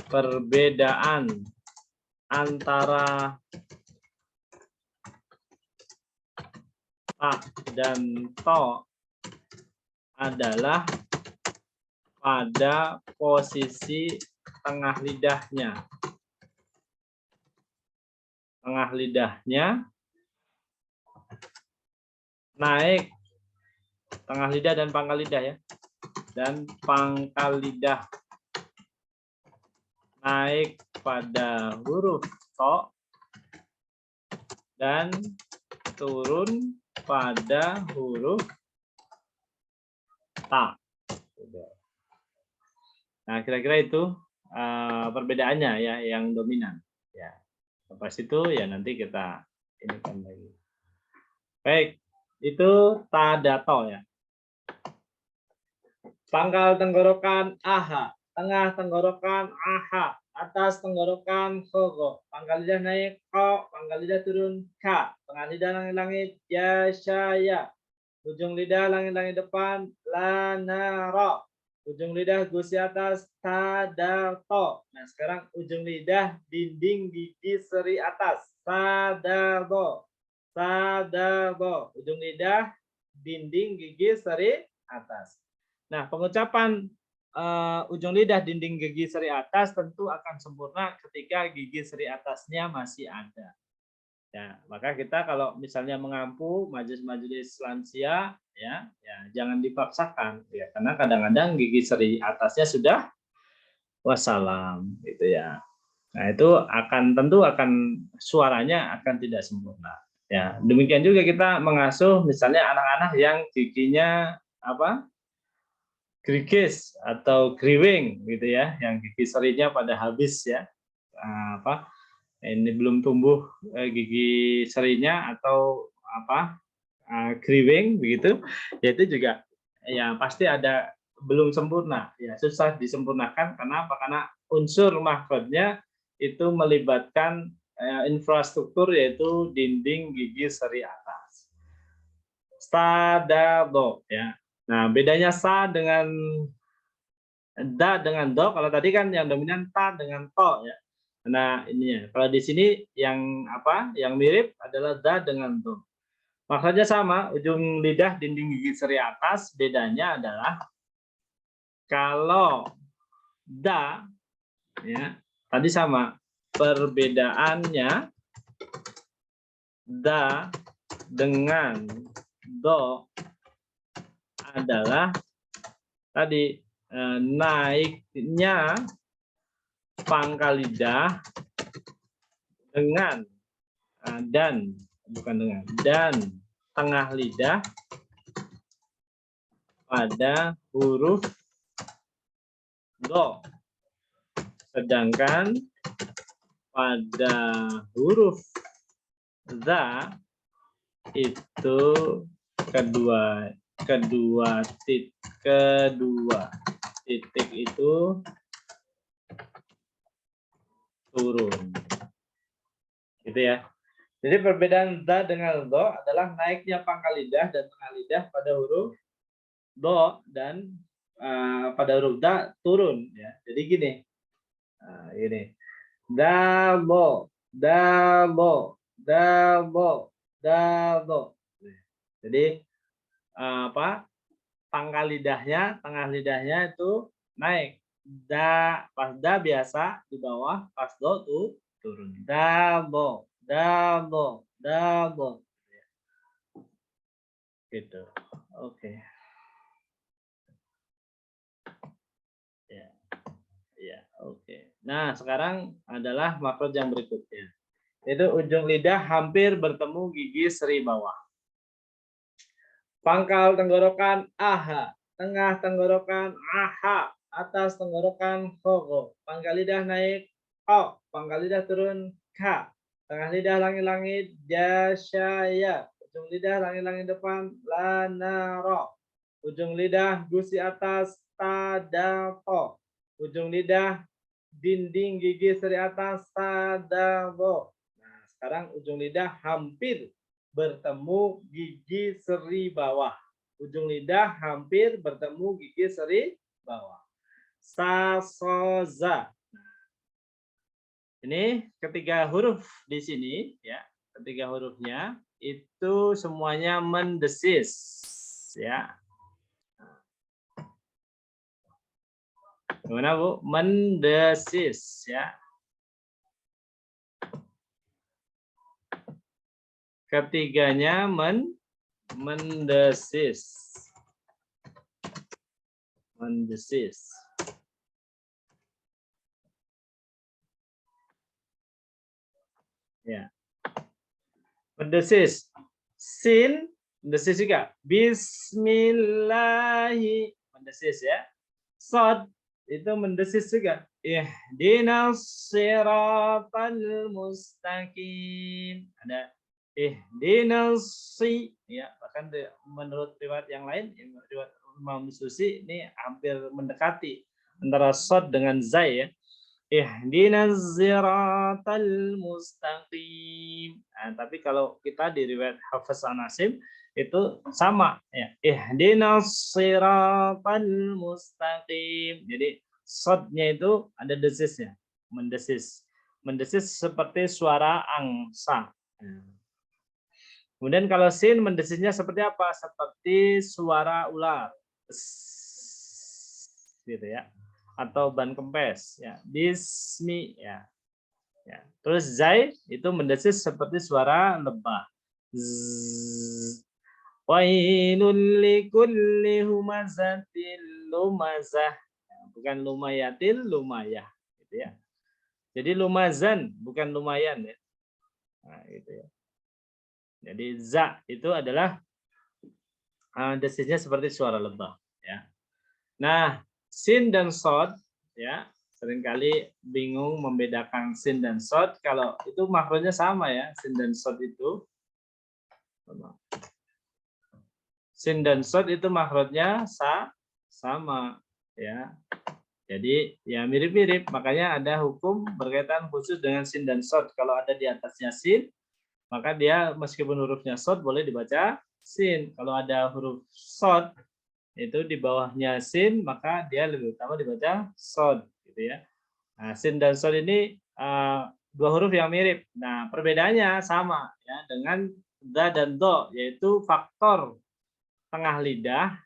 Perbedaan antara ta dan to adalah pada posisi tengah lidahnya. Tengah lidahnya naik, tengah lidah dan pangkal lidah ya. Dan pangkal lidah naik pada huruf to dan turun pada huruf ta. Nah, kira-kira itu perbedaannya ya yang dominan. Ya, lepas itu ya nanti kita ini kan lagi. Baik, itu ta dato ya. Pangkal tenggorokan aha, tengah tenggorokan aha, atas tenggorokan hogo, pangkal lidah naik ko, pangkal lidah turun ka, tengah lidah langit-langit ya syaya, ujung lidah langit-langit depan lanaro, ujung lidah gusi atas tadato. Nah, sekarang ujung lidah dinding gigi seri atas sadabo, sadabo, ujung lidah dinding gigi seri atas. Nah, pengucapan ujung lidah dinding gigi seri atas tentu akan sempurna ketika gigi seri atasnya masih ada. Ya, maka kita kalau misalnya mengampu majelis-majelis lansia, ya jangan dipaksakan, ya karena kadang-kadang gigi seri atasnya sudah wassalam, gitu ya. Nah, itu tentu akan suaranya akan tidak sempurna. Ya, demikian juga kita mengasuh misalnya anak-anak yang giginya apa? Grigis atau griwing gitu ya, yang gigi serinya pada habis ya, ini belum tumbuh gigi serinya atau griwing begitu, ya itu juga ya pasti ada belum sempurna ya, susah disempurnakan. Karena apa? Karena unsur mahfadznya itu melibatkan infrastruktur yaitu dinding gigi seri atas. Stadabo ya. Nah, bedanya sa dengan da dengan do, kalau tadi kan yang dominan ta dengan to ya. Nah, ini ya. Kalau di sini yang yang mirip adalah da dengan do. Maksudnya sama, ujung lidah dinding gigi seri atas, bedanya adalah kalau da ya, tadi sama. Perbedaannya da dengan do adalah tadi naiknya pangkal lidah dengan dan tengah lidah pada huruf do, sedangkan pada huruf za itu kedua titik itu turun, gitu ya. Jadi perbedaan da dengan do adalah naiknya pangkal lidah dan tengah lidah pada huruf do dan pada huruf da turun ya. Jadi gini, ini dabo, dabo, dabo, dabo. Jadi pangkal lidahnya, tengah lidahnya itu naik. Pas da biasa di bawah, pas do tuh turun. Dabo, dabo, dabo. Gitu. Oke. Oke. Nah, sekarang adalah makhraj yang berikutnya. Yaitu ujung lidah hampir bertemu gigi seri bawah. Pangkal tenggorokan aha, tengah tenggorokan aha, atas tenggorokan ho. Pangkal lidah naik o, pangkal lidah turun ka. Tengah lidah langit-langit jasyaya. Ujung lidah langit-langit depan lanaro. Ujung lidah gusi atas tadapo. Ujung lidah dinding gigi seri atas tadabo. Nah, sekarang ujung lidah hampir bertemu gigi seri bawah. Ujung lidah hampir bertemu gigi seri bawah. Sasoza. Ini ketiga huruf di sini ya. Ketiga hurufnya itu semuanya mendesis ya. Gimana Bu? Mendesis ya. Ketiganya mendesis. Mendesis. Ya. Mendesis. Sin mendesis juga. Bismillahi mendesis ya. Sod itu mendesis juga. Ihdinas siratal mustaqim. Ada ihdinas ya, bahkan menurut riwayat yang lain, riwayat Imam Susi ini hampir mendekati antara sod dengan zai ya. Ihdinas siratal mustaqim. Nah, tapi kalau kita di riwayat Hafiz An-Nasim itu sama ya. Ihdinas siratal mustaqim. Jadi sodnya itu ada desisnya, mendesis. Mendesis seperti suara angsa. Kemudian kalau sin mendesisnya seperti apa? Seperti suara ular. Gitu ya. Atau ban kempes ya. Bismi ya. Ya. Terus zai itu mendesis seperti suara lebah. Wailul likulli humazatil lumazah. Bukan lumayatil, lumayah gitu ya. Jadi lumazan bukan lumayan ya. Nah, gitu ya. Jadi za itu adalah desisnya seperti suara lebah ya. Nah, sin dan sod ya, seringkali bingung membedakan sin dan sod. Kalau itu makronya sama ya, sin dan sod itu. Sin dan sod itu makhrajnya sama ya. Jadi ya mirip-mirip, makanya ada hukum berkaitan khusus dengan sin dan sod. Kalau ada di atasnya sin, maka dia meskipun hurufnya sod boleh dibaca sin. Kalau ada huruf sod itu di bawahnya sin, maka dia lebih utama dibaca sod gitu ya. Nah, sin dan sod ini dua huruf yang mirip. Nah, perbedaannya sama ya dengan da dan do, yaitu faktor tengah lidah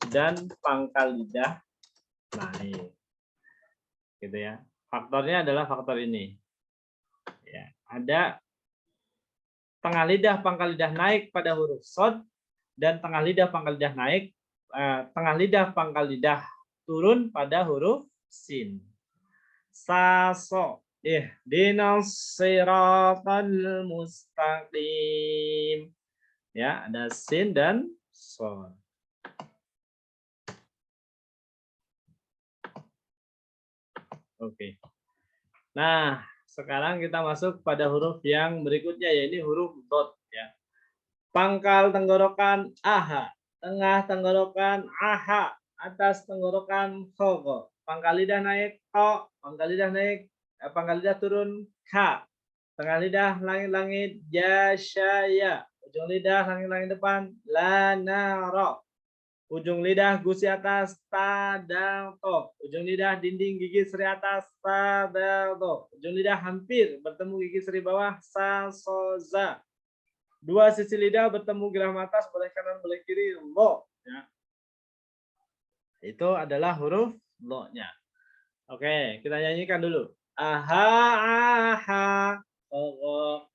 dan pangkal lidah naik. Gitu ya. Faktornya adalah faktor ini. Ya, ada tengah lidah pangkal lidah naik pada huruf shad dan tengah lidah pangkal lidah naik tengah lidah pangkal lidah turun pada huruf sin. Saso ihdinas siratal mustaqim. Ya, ada sin dan shad. Oke. Nah, sekarang kita masuk pada huruf yang berikutnya, yaitu huruf dot ya. Pangkal tenggorokan aha, tengah tenggorokan aha, atas tenggorokan kho. Pangkal lidah naik ko, pangkal lidah naik, pangkal lidah turun ka. Tengah lidah langit-langit jasyaya. Ujung lidah langit-langit depan lanaro. Ujung lidah gusi atas tadato. Ujung lidah dinding gigi seri atas tadato. Ujung lidah hampir bertemu gigi seri bawah sasoza. Dua sisi lidah bertemu geram atas boleh kanan boleh kiri lo. Ya. Itu adalah huruf lo-nya. Oke, kita nyanyikan dulu. Aha aha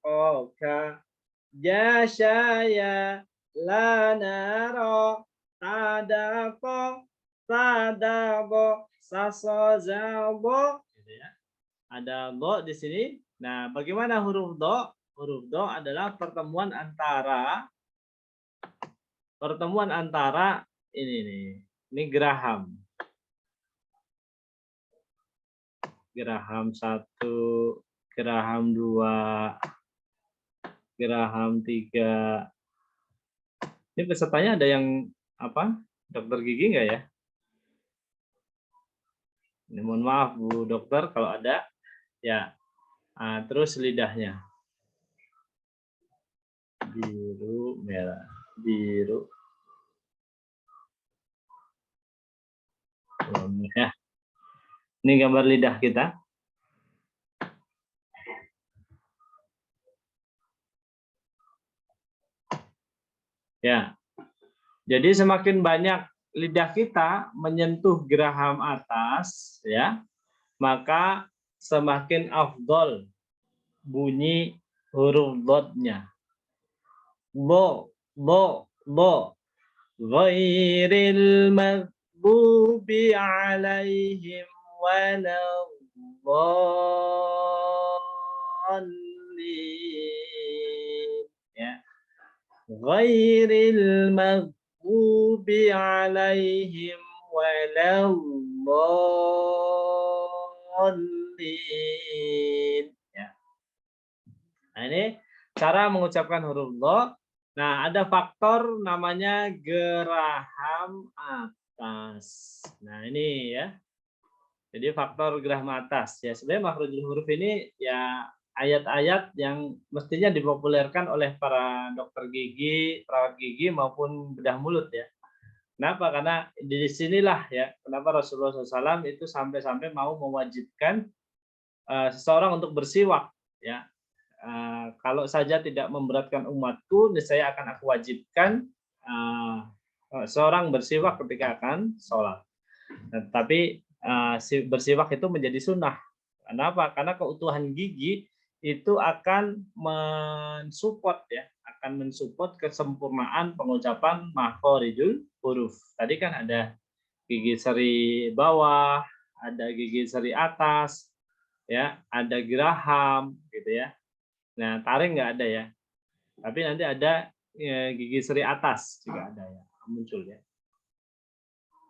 oka jasyaya lanaro tadapo sadabo, sasozabo, gitu ya. Ada do di sini. Nah, bagaimana huruf do? Huruf do adalah pertemuan antara ini nih. Ini geraham. Geraham 1, geraham 2, geraham 3. Ini pesertanya ada yang apa? Dokter gigi nggak ya? Ini mohon maaf Bu Dokter kalau ada. Ya. Nah, terus lidahnya. Biru, merah, biru. Ya. Ini gambar lidah kita. Ya. Jadi semakin banyak lidah kita menyentuh geraham atas, ya, maka semakin afdol bunyi huruf dotnya. Bo, bo, bo. Ghairil maghdubi alaihim waladdallin. Ya. Ghairil maghdubi alaihim waladdallin. Ya. Nah, ini cara mengucapkan huruf do. Nah, ada faktor namanya geraham atas. Nah, ini ya. Jadi faktor geraham atas. Ya, sebenarnya makhrajul huruf ini ya ayat-ayat yang mestinya dipopulerkan oleh para dokter gigi, perawat gigi maupun bedah mulut ya. Kenapa? Karena di sinilah ya, kenapa Rasulullah SAW itu sampai-sampai mau mewajibkan seseorang untuk bersiwak ya. Kalau saja tidak memberatkan umatku, niscaya akan aku wajibkan seorang bersiwak ketika akan sholat. Nah, tapi bersiwak itu menjadi sunnah. Kenapa? Karena keutuhan gigi itu akan mensupport ya, akan mensupport kesempurnaan pengucapan makhorijul huruf. Tadi kan ada gigi seri bawah, ada gigi seri atas, ya, ada geraham, gitu ya. Nah, taring nggak ada ya. Tapi nanti ada gigi seri atas juga ada ya, muncul ya.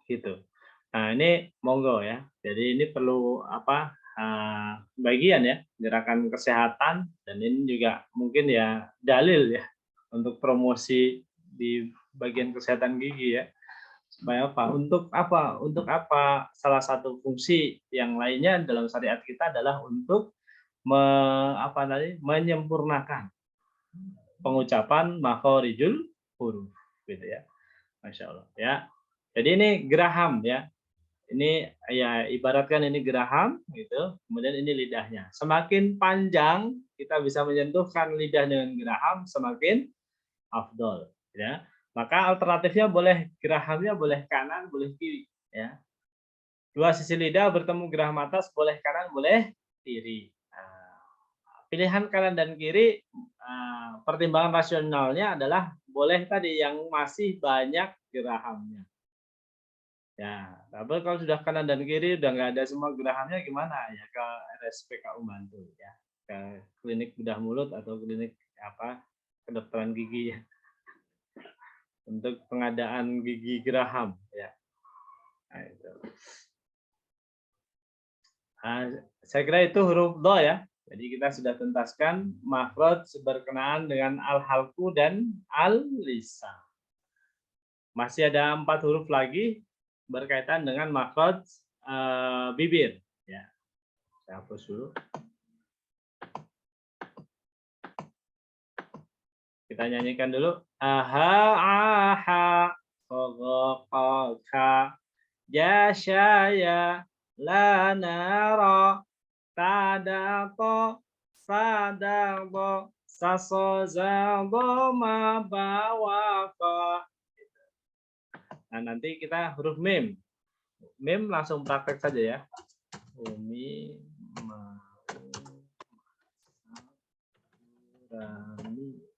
Gitu. Nah, ini monggo ya. Jadi ini perlu apa? Bagian ya, gerakan kesehatan, dan ini juga mungkin ya dalil ya untuk promosi di bagian kesehatan gigi ya. Supaya apa? Untuk apa? Untuk apa? Salah satu fungsi yang lainnya dalam syariat kita adalah untuk menyempurnakan pengucapan makhorijul huruf, gitu ya. Masya Allah ya. Jadi ini geraham ya. Ini ya ibaratkan ini geraham gitu. Kemudian ini lidahnya. Semakin panjang kita bisa menyentuhkan lidah dengan geraham, semakin afdol ya. Maka alternatifnya boleh gerahamnya boleh kanan, boleh kiri ya. Dua sisi lidah bertemu geraham atas, boleh kanan, boleh kiri. Pilihan kanan dan kiri, pertimbangan rasionalnya adalah boleh tadi yang masih banyak gerahamnya. Ya, tapi kalau sudah kanan dan kiri udah nggak ada semua gerahamnya gimana ya, ke RSPKU Bantul ya, ke klinik bedah mulut atau klinik apa kedokteran gigi ya, untuk pengadaan gigi geraham ya. Nah, itu. Saya kira itu huruf do ya. Jadi kita sudah tuntaskan makhraj berkenaan dengan al-halqu dan al-lisan. Masih ada 4 huruf lagi berkaitan dengan makhraj bibir. Ya, saya hapus dulu. Kita nyanyikan dulu. Aha, aha, fogokaka, jashaya, la nara, tadako, sadako, sasozabo, mabawaka. Nah, nanti kita huruf mim. Mim langsung praktek saja ya. Umi, mau, rami.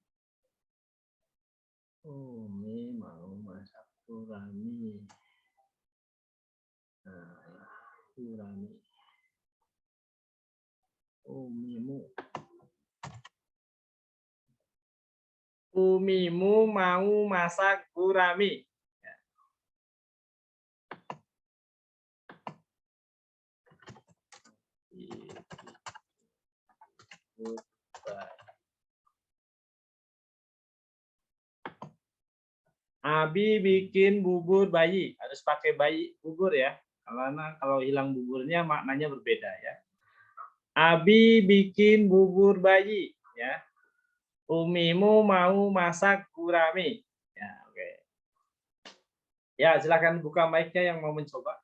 Umi mau masak turami. Umimu. Umimu mau masak gurami. Abi bikin bubur bayi. Harus pakai bayi bubur ya. Karena kalau hilang buburnya maknanya berbeda ya. Abi bikin bubur bayi ya. Umimu mau masak gurami. Ya, oke. Ya, silakan buka mic-nya yang mau mencoba.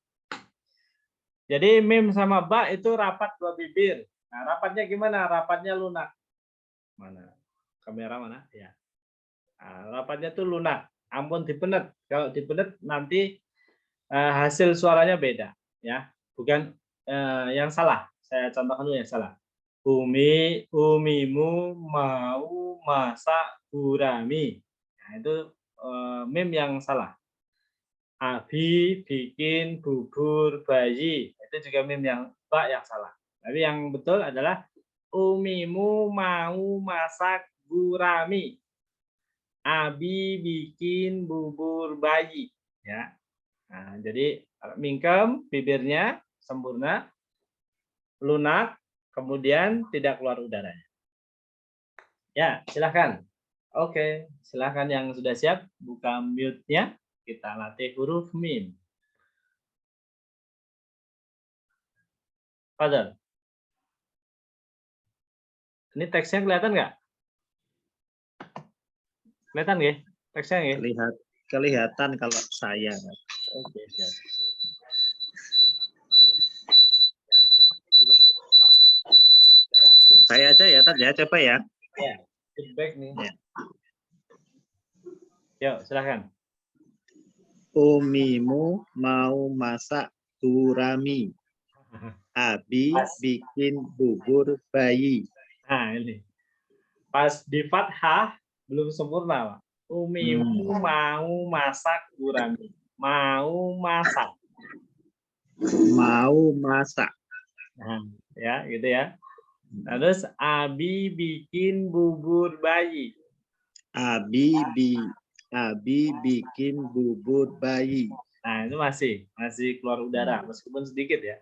Jadi mim sama ba itu rapat dua bibir. Nah, rapatnya gimana? Rapatnya lunak. Mana? Kamera mana? Ya. Nah, rapatnya tuh lunak. Ampun dipenet. Kalau dipenet nanti hasil suaranya beda, ya. Bukan yang salah. Saya contohkan dulu yang salah. Umimu mau masak gurami. Nah, itu mim yang salah. Abi bikin bubur bayi. Itu juga mim yang ba yang salah. Tapi yang betul adalah umimu mau masak gurami. Abi bikin bubur bayi. Ya. Nah, jadi mingkem bibirnya sempurna, lunak, kemudian tidak keluar udaranya. Ya, silahkan. Oke, silahkan yang sudah siap buka mute-nya. Kita latih huruf mim. Fadhal. Ini teksnya kelihatan nggak? Kelihatan nggak? Teksnya nggak?
Kelihatan kalau saya.
Oke, siap.
Saya aja ya, Tat ya, coba ya.
Ya, feedback nih.
Ya.
Yuk, silahkan.
Umimu mau masak gurami. Abi bikin bubur bayi.
Nah, ini. Pas di fathah belum sempurna, Pak. Umimu mau masak gurami. Mau masak.
Mau masak.
Nah, ya, gitu ya. Terus Abi bikin bubur bayi.
Abi bikin bubur bayi.
Nah, itu masih keluar udara meskipun sedikit ya.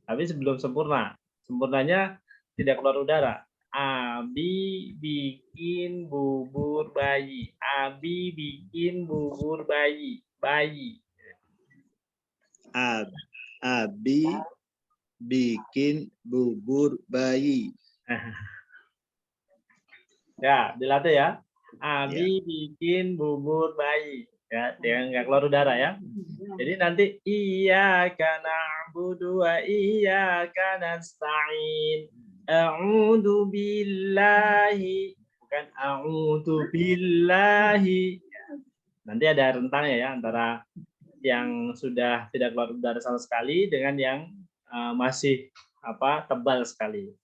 Tapi sebelum sempurna. Sempurnanya tidak keluar udara. Abi bikin bubur bayi. Abi bikin bubur bayi. Bayi.
Abi bikin bubur bayi.
Ya, dilatih ya. Abi bikin bubur bayi. Ya, dia nggak keluar udara ya. Jadi nanti iyyaka na'budu wa iyyaka nasta'in. A'udzu billahi, bukan a'udzu billahi. Nanti ada rentangnya ya antara yang sudah tidak keluar udara sama sekali dengan yang masih tebal sekali.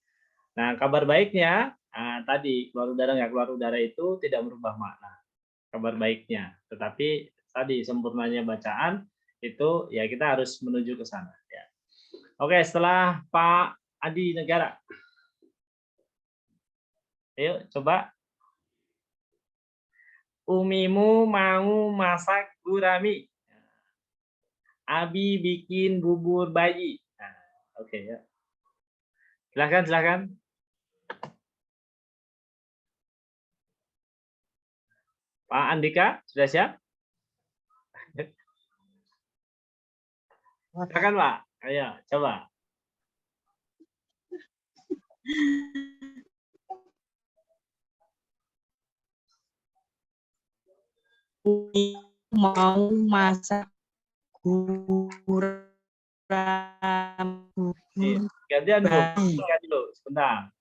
Nah, kabar baiknya tadi keluar udara nggak keluar udara itu tidak merubah makna. Kabar baiknya, tetapi tadi sempurnanya bacaan itu ya kita harus menuju ke sana. Ya. Oke, setelah Pak Adi Negara, ayo coba. Umimu mau masak gurami. Abi bikin bubur bayi. Nah, oke ya. Silakan. Pak Andika, sudah siap? Silakan Pak. Ayo, coba.
Mau masak gurami.
Gantian dulu, sebentar.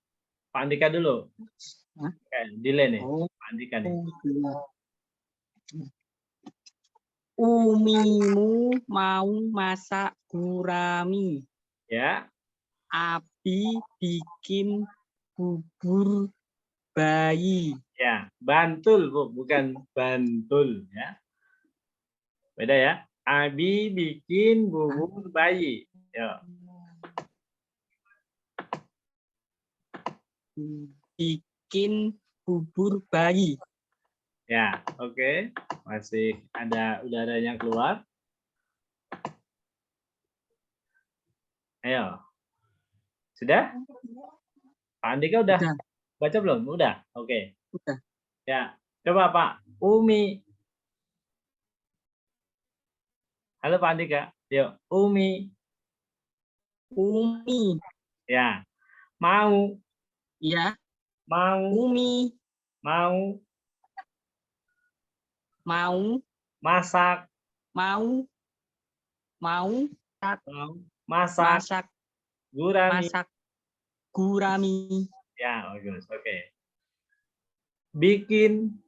Pak Andika dulu. Oke, delay nih. Pak Andika nih.
Umimu mau masak gurami.
Ya.
Abi bikin bubur bayi.
Ya, Bantul, Bu, bukan Bantul ya. Beda ya. Abi bikin bubur bayi. Ya.
bikin bubur bayi.
Ya, oke. Masih ada udara yang keluar. Ayo. Sudah? Pak Andika udah
Udah.
baca belum? Udah. Oke.
Udah.
Ya. Coba Pak Umi. Halo Pak Andika. Yuk, Umi.
Umi.
Ya. Mau.
Ya.
Mau.
Umi.
Mau.
Mau.
Masak.
Mau.
Mau. Masak.
Masak.
Gurami.
Masak. Gurami.
Ya, bagus. Oke. Bikin.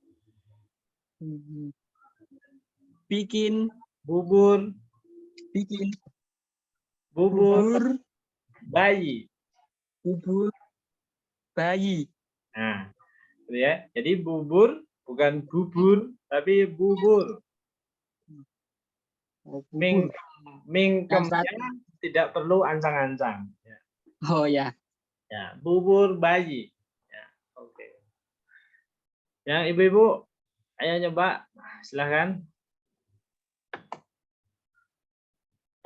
Bikin.
Bubur.
Bikin.
Bubur. Bayi.
Bubur bayi.
Nah, gitu ya. Jadi bubur bukan bubur, tapi bubur. Mingkemnya tidak perlu ancang-ancang. Ya.
Oh ya.
Ya, bubur bayi. Ya, oke. Yang ibu-ibu, ayo nyoba, silahkan.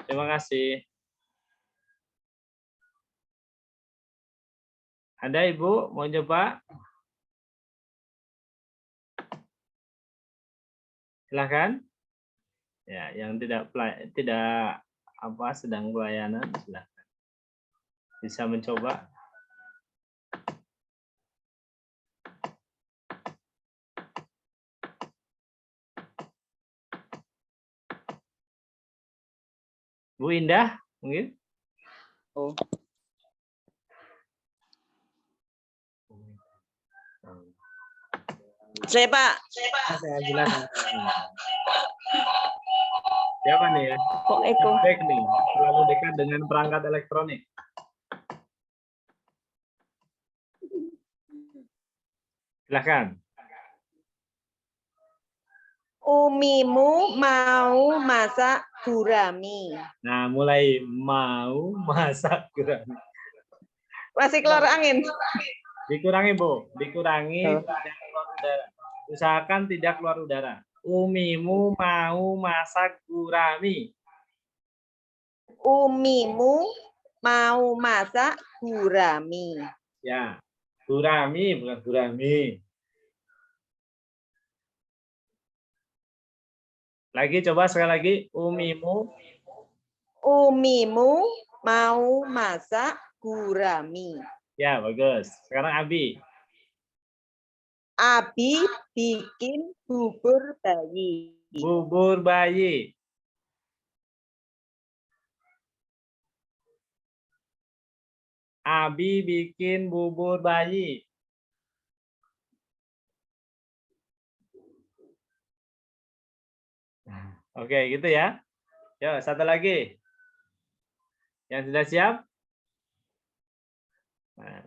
Terima kasih. Ada ibu mau coba? Silahkan. Ya, yang tidak sedang pelayanan, silahkan. Bisa mencoba. Bu Indah, mungkin?
Oh.
Saya Pak.
Silakan. Siapa nih ya?
Kok Eko?
Baik nih, terlalu dekat dengan perangkat elektronik. Silakan.
Umimu mau masak gurami.
Nah, mulai mau masak gurami.
Masih keluar angin.
Dikurangi, Bu. Dikurangi. Tidak keluar udara. Usahakan tidak keluar udara. Umimu mau masak gurami.
Umimu mau masak gurami.
Ya, gurami bukan gurami. Lagi coba sekali lagi. Umimu.
Umimu mau masak gurami.
Ya, bagus. Sekarang Abi.
Abi bikin bubur bayi.
Bubur bayi. Abi bikin bubur bayi. Oke, gitu ya. Yuk, satu lagi. Yang sudah siap? Nah,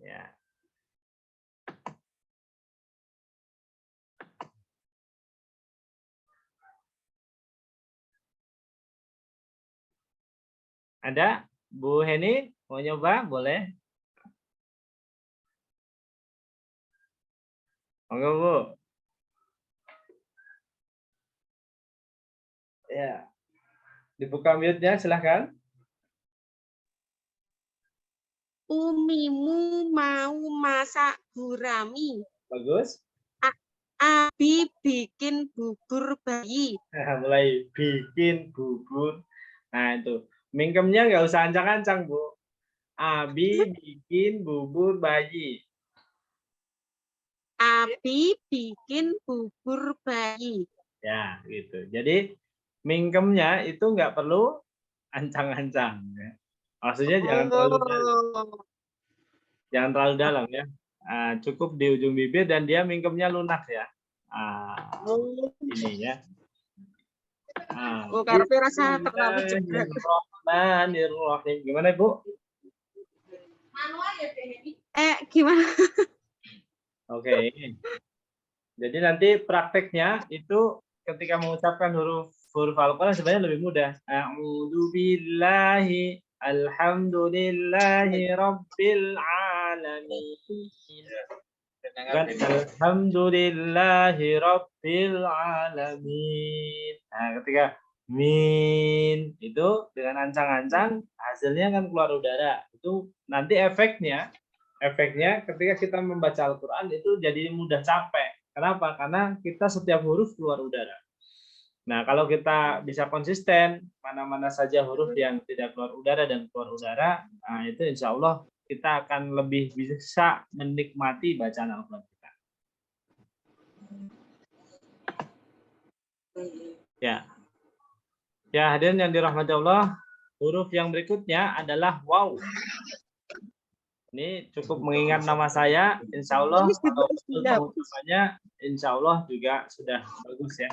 ya. Ada? Bu Heni, mau nyoba? Boleh? Monggo, Bu. Ya. Dibuka mute-nya, silahkan.
Umimu mau masak gurami.
Bagus.
Abi bikin bubur bayi.
Nah, mulai bikin bubur. Nah, itu. Mingkemnya nggak usah ancang-ancang, Bu. Abi bikin bubur bayi.
Abi bikin bubur bayi.
Ya, gitu. Jadi, mingkemnya itu nggak perlu ancang-ancang. Ya. Maksudnya jangan terlalu dalam. Jangan terlalu dalam ya. Cukup di ujung bibir dan dia mingkemnya lunak ya. Ini ya.
Karena rasa terlalu cepat.
Bismillahirrahmanirrahim. Gimana, Bu?
Gimana?
Oke. Jadi nanti prakteknya itu ketika mengucapkan huruf Al-Quran sebenarnya lebih mudah. A'udzu billahi alhamdulillahi rabbil alamin. Kan alhamdulillahi rabbil alamin. Nah, ketika min itu dengan ancang-ancang hasilnya kan keluar udara. Itu nanti efeknya ketika kita membaca Al-Qur'an itu jadi mudah capek. Kenapa? Karena kita setiap huruf keluar udara. Nah, kalau kita bisa konsisten mana-mana saja huruf yang tidak keluar udara dan keluar udara, nah itu insya Allah kita akan lebih bisa menikmati bacaan Al-Qur'an kita. Ya. Ya, hadirin yang dirahmati Allah, huruf yang berikutnya adalah waw. Ini cukup mengingat nama saya, insya Allah kalau betul pengucapannya, insya Allah juga sudah bagus ya.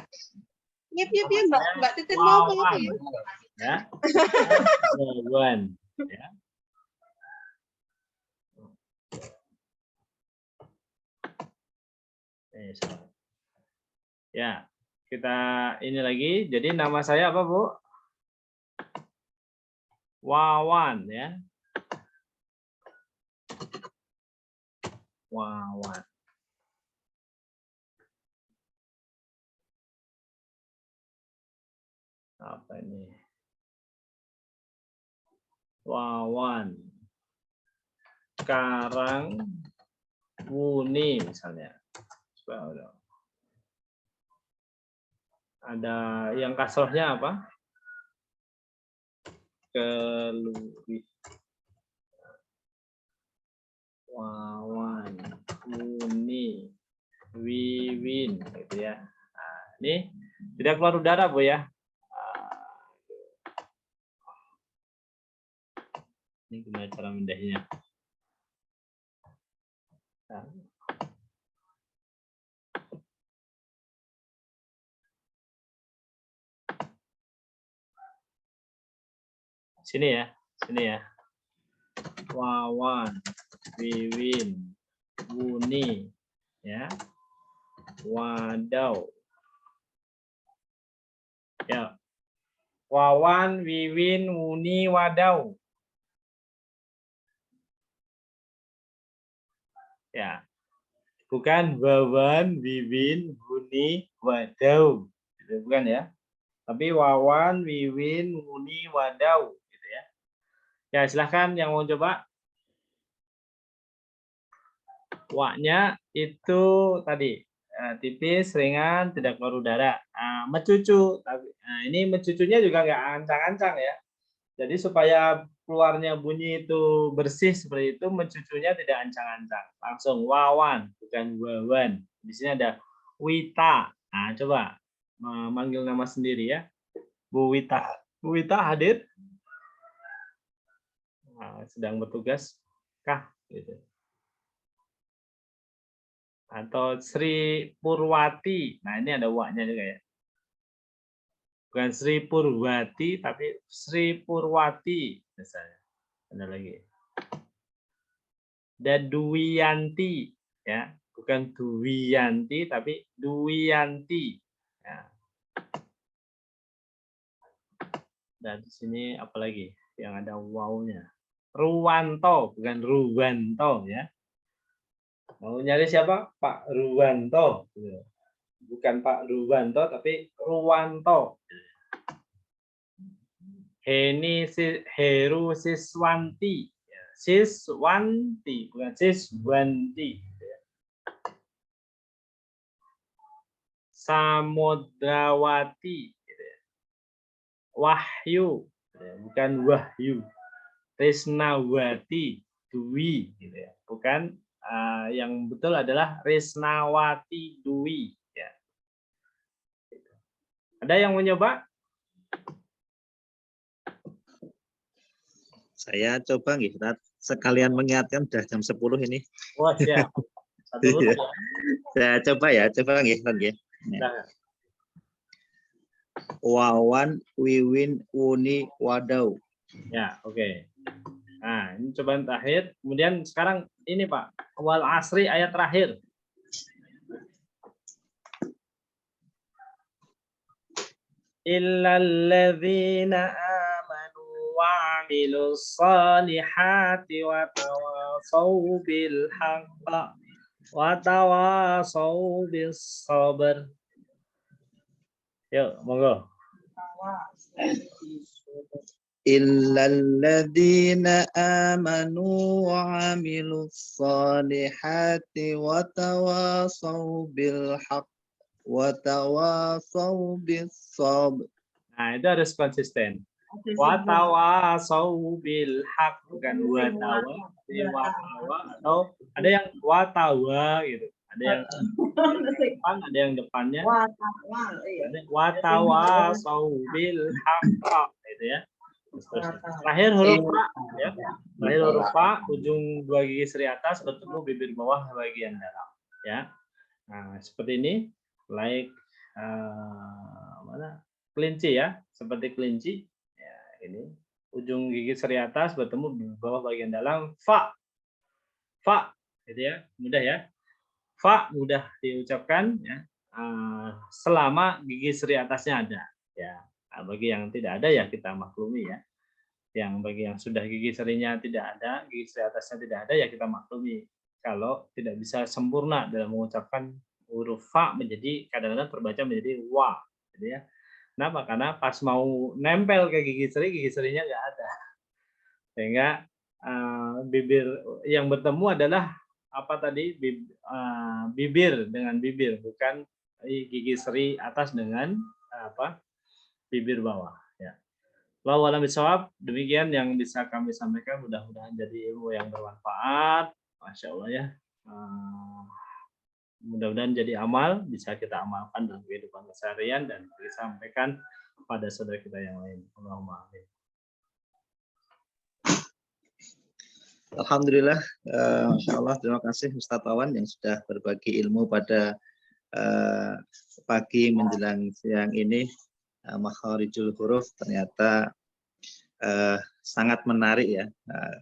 Iya, Mbak Titin mau
Wawan. Ya. Wawan. Ya. Ya, kita ini lagi. Jadi nama saya apa, Bu? Wawan ya. Wawan. Apa ini? Wawan. Karang Wuni misalnya. Ada yang kasrohnya apa? Keluwi. Wawan. Wuni. Wiwin. Gitu ya. Nah, ini tidak keluar udara, Bu ya. Ini gimana cara mindahnya? Nah. Sini ya. Wawan, Wiwin, Wuni, ya. Wadaw. Ya. Wawan, Wiwin, Wuni, Wadaw. Ya, bukan Wawan, Wiwin, Wuni, Wadaw, gitu, bukan ya. Tapi Wawan, Wiwin, Wuni, Wadaw, gitu ya. Ya, silahkan yang mau coba. Wa-nya itu tadi tipis, ringan, tidak keluar udara. Mecucu, tapi ini mecucunya juga nggak ancang-ancang ya. Jadi supaya keluarnya bunyi itu bersih seperti itu, mencucunya tidak ancang-ancang. Langsung wawan, bukan wawan. Di sini ada Wita. Nah, coba memanggil nama sendiri ya. Bu Wita. Bu Wita hadir? Nah, sedang bertugas kah? Gitu. Atau Sri Purwati. Nah, ini ada wa-nya juga ya. Bukan Sri Purwati, tapi Sri Purwati misalnya. Ada lagi. Daduwiyanti, ya, bukan Duwiyanti, tapi Duwiyanti. Ya. Dan di sini apa lagi yang ada wawnya? Ruwanto, bukan Ruwanto, ya. Mau nyari siapa? Pak Ruwanto. Bukan Pak Ruwanto, tapi Ruwanto. Heru Siswanti. Siswanti, bukan Siswanti. Samudrawati. Wahyu, bukan Wahyu. Risnawati, Dwi. Bukan, yang betul adalah Risnawati Dwi. Ya. Ada yang mau nyoba?
Saya coba nih, sekalian mengingatkan udah jam 10 ini.
Wah, siap. Satu huruf,
ya. Saya coba nih.
Nah.
Wawan, Wiwin, Wuni, Wadaw.
Ya, oke. Nah, ini cobaan terakhir. Kemudian sekarang ini Pak, wal asri ayat terakhir. Illalladzina amanu wa amilus salihati wa tawasau bil haqq wa tawasau bis sabr. Yuk, monggo.
Illalladzina amanu wa amilus salihati wa tawasau bil haqq wa tawasau bis sabr.
Nah, itu harus konsisten. Wa tawasau bil haq, bukan wa tawa, atau ada yang wa tawa gitu. Ada yang depan, ada yang depannya. Ada wa tawasau bil haq gitu ya. Terakhir huruf fa ya. Terakhir huruf fa, ujung dua gigi seri atas bertemu bibir bawah bagian dalam ya. Nah, seperti ini, like mana? Kelinci ya, seperti kelinci. Ya, ini ujung gigi seri atas bertemu di bawah bagian dalam fa. Fa, gitu ya. Mudah ya. Fa mudah diucapkan ya. Selama gigi seri atasnya ada ya. Nah, bagi yang tidak ada ya kita maklumi ya. Yang bagi yang sudah gigi serinya tidak ada, gigi seri atasnya tidak ada ya kita maklumi. Kalau tidak bisa sempurna dalam mengucapkan huruf fa menjadi kadang-kadang terbaca menjadi wa, gitu ya. Kenapa? Karena pas mau nempel ke gigi serinya nggak ada. Sehingga bibir yang bertemu adalah apa tadi? Bibir dengan bibir, bukan gigi seri atas dengan bibir bawah. Ya. Wallahu a'lam bishawab. Demikian yang bisa kami sampaikan. Mudah-mudahan jadi ilmu yang bermanfaat. Masya Allah ya. Mudah-mudahan jadi amal, bisa kita amalkan dalam kehidupan keseharian dan disampaikan pada saudara kita yang lain. Allahumma amin.
Alhamdulillah, Masya Allah, terima kasih Ustaz Wawan yang sudah berbagi ilmu pada pagi menjelang siang ini. Makharijul huruf ternyata sangat menarik ya.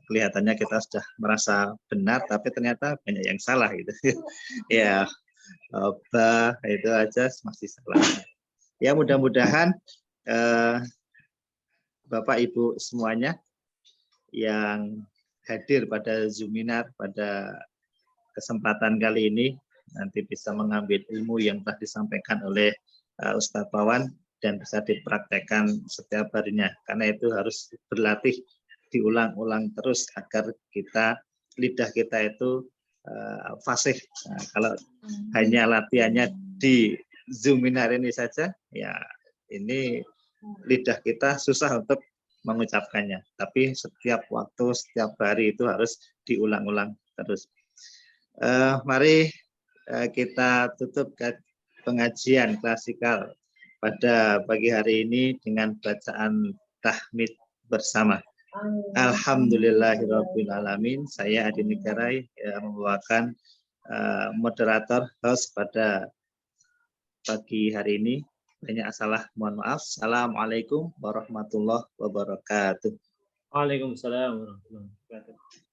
Kelihatannya kita sudah merasa benar, tapi ternyata banyak yang salah gitu. Ya, itu aja masih salah. Ya, mudah-mudahan Bapak Ibu semuanya yang hadir pada Zoominar pada kesempatan kali ini nanti bisa mengambil ilmu yang telah disampaikan oleh Ustadz Wawan dan bisa dipraktekkan setiap harinya, karena itu harus berlatih diulang-ulang terus agar lidah kita itu fasih. Nah, kalau hanya latihannya di Zoominar ini saja, ya ini lidah kita susah untuk mengucapkannya. Tapi setiap waktu, setiap hari itu harus diulang-ulang terus. Mari kita tutup pengajian klasikal pada pagi hari ini dengan bacaan tahmid bersama. Alhamdulillahirabbil alamin. Saya Adi Nikarai membawakan moderator host pada pagi hari ini. Banyak salah, mohon maaf. Assalamualaikum warahmatullahi wabarakatuh.
Waalaikumsalam warahmatullahi wabarakatuh.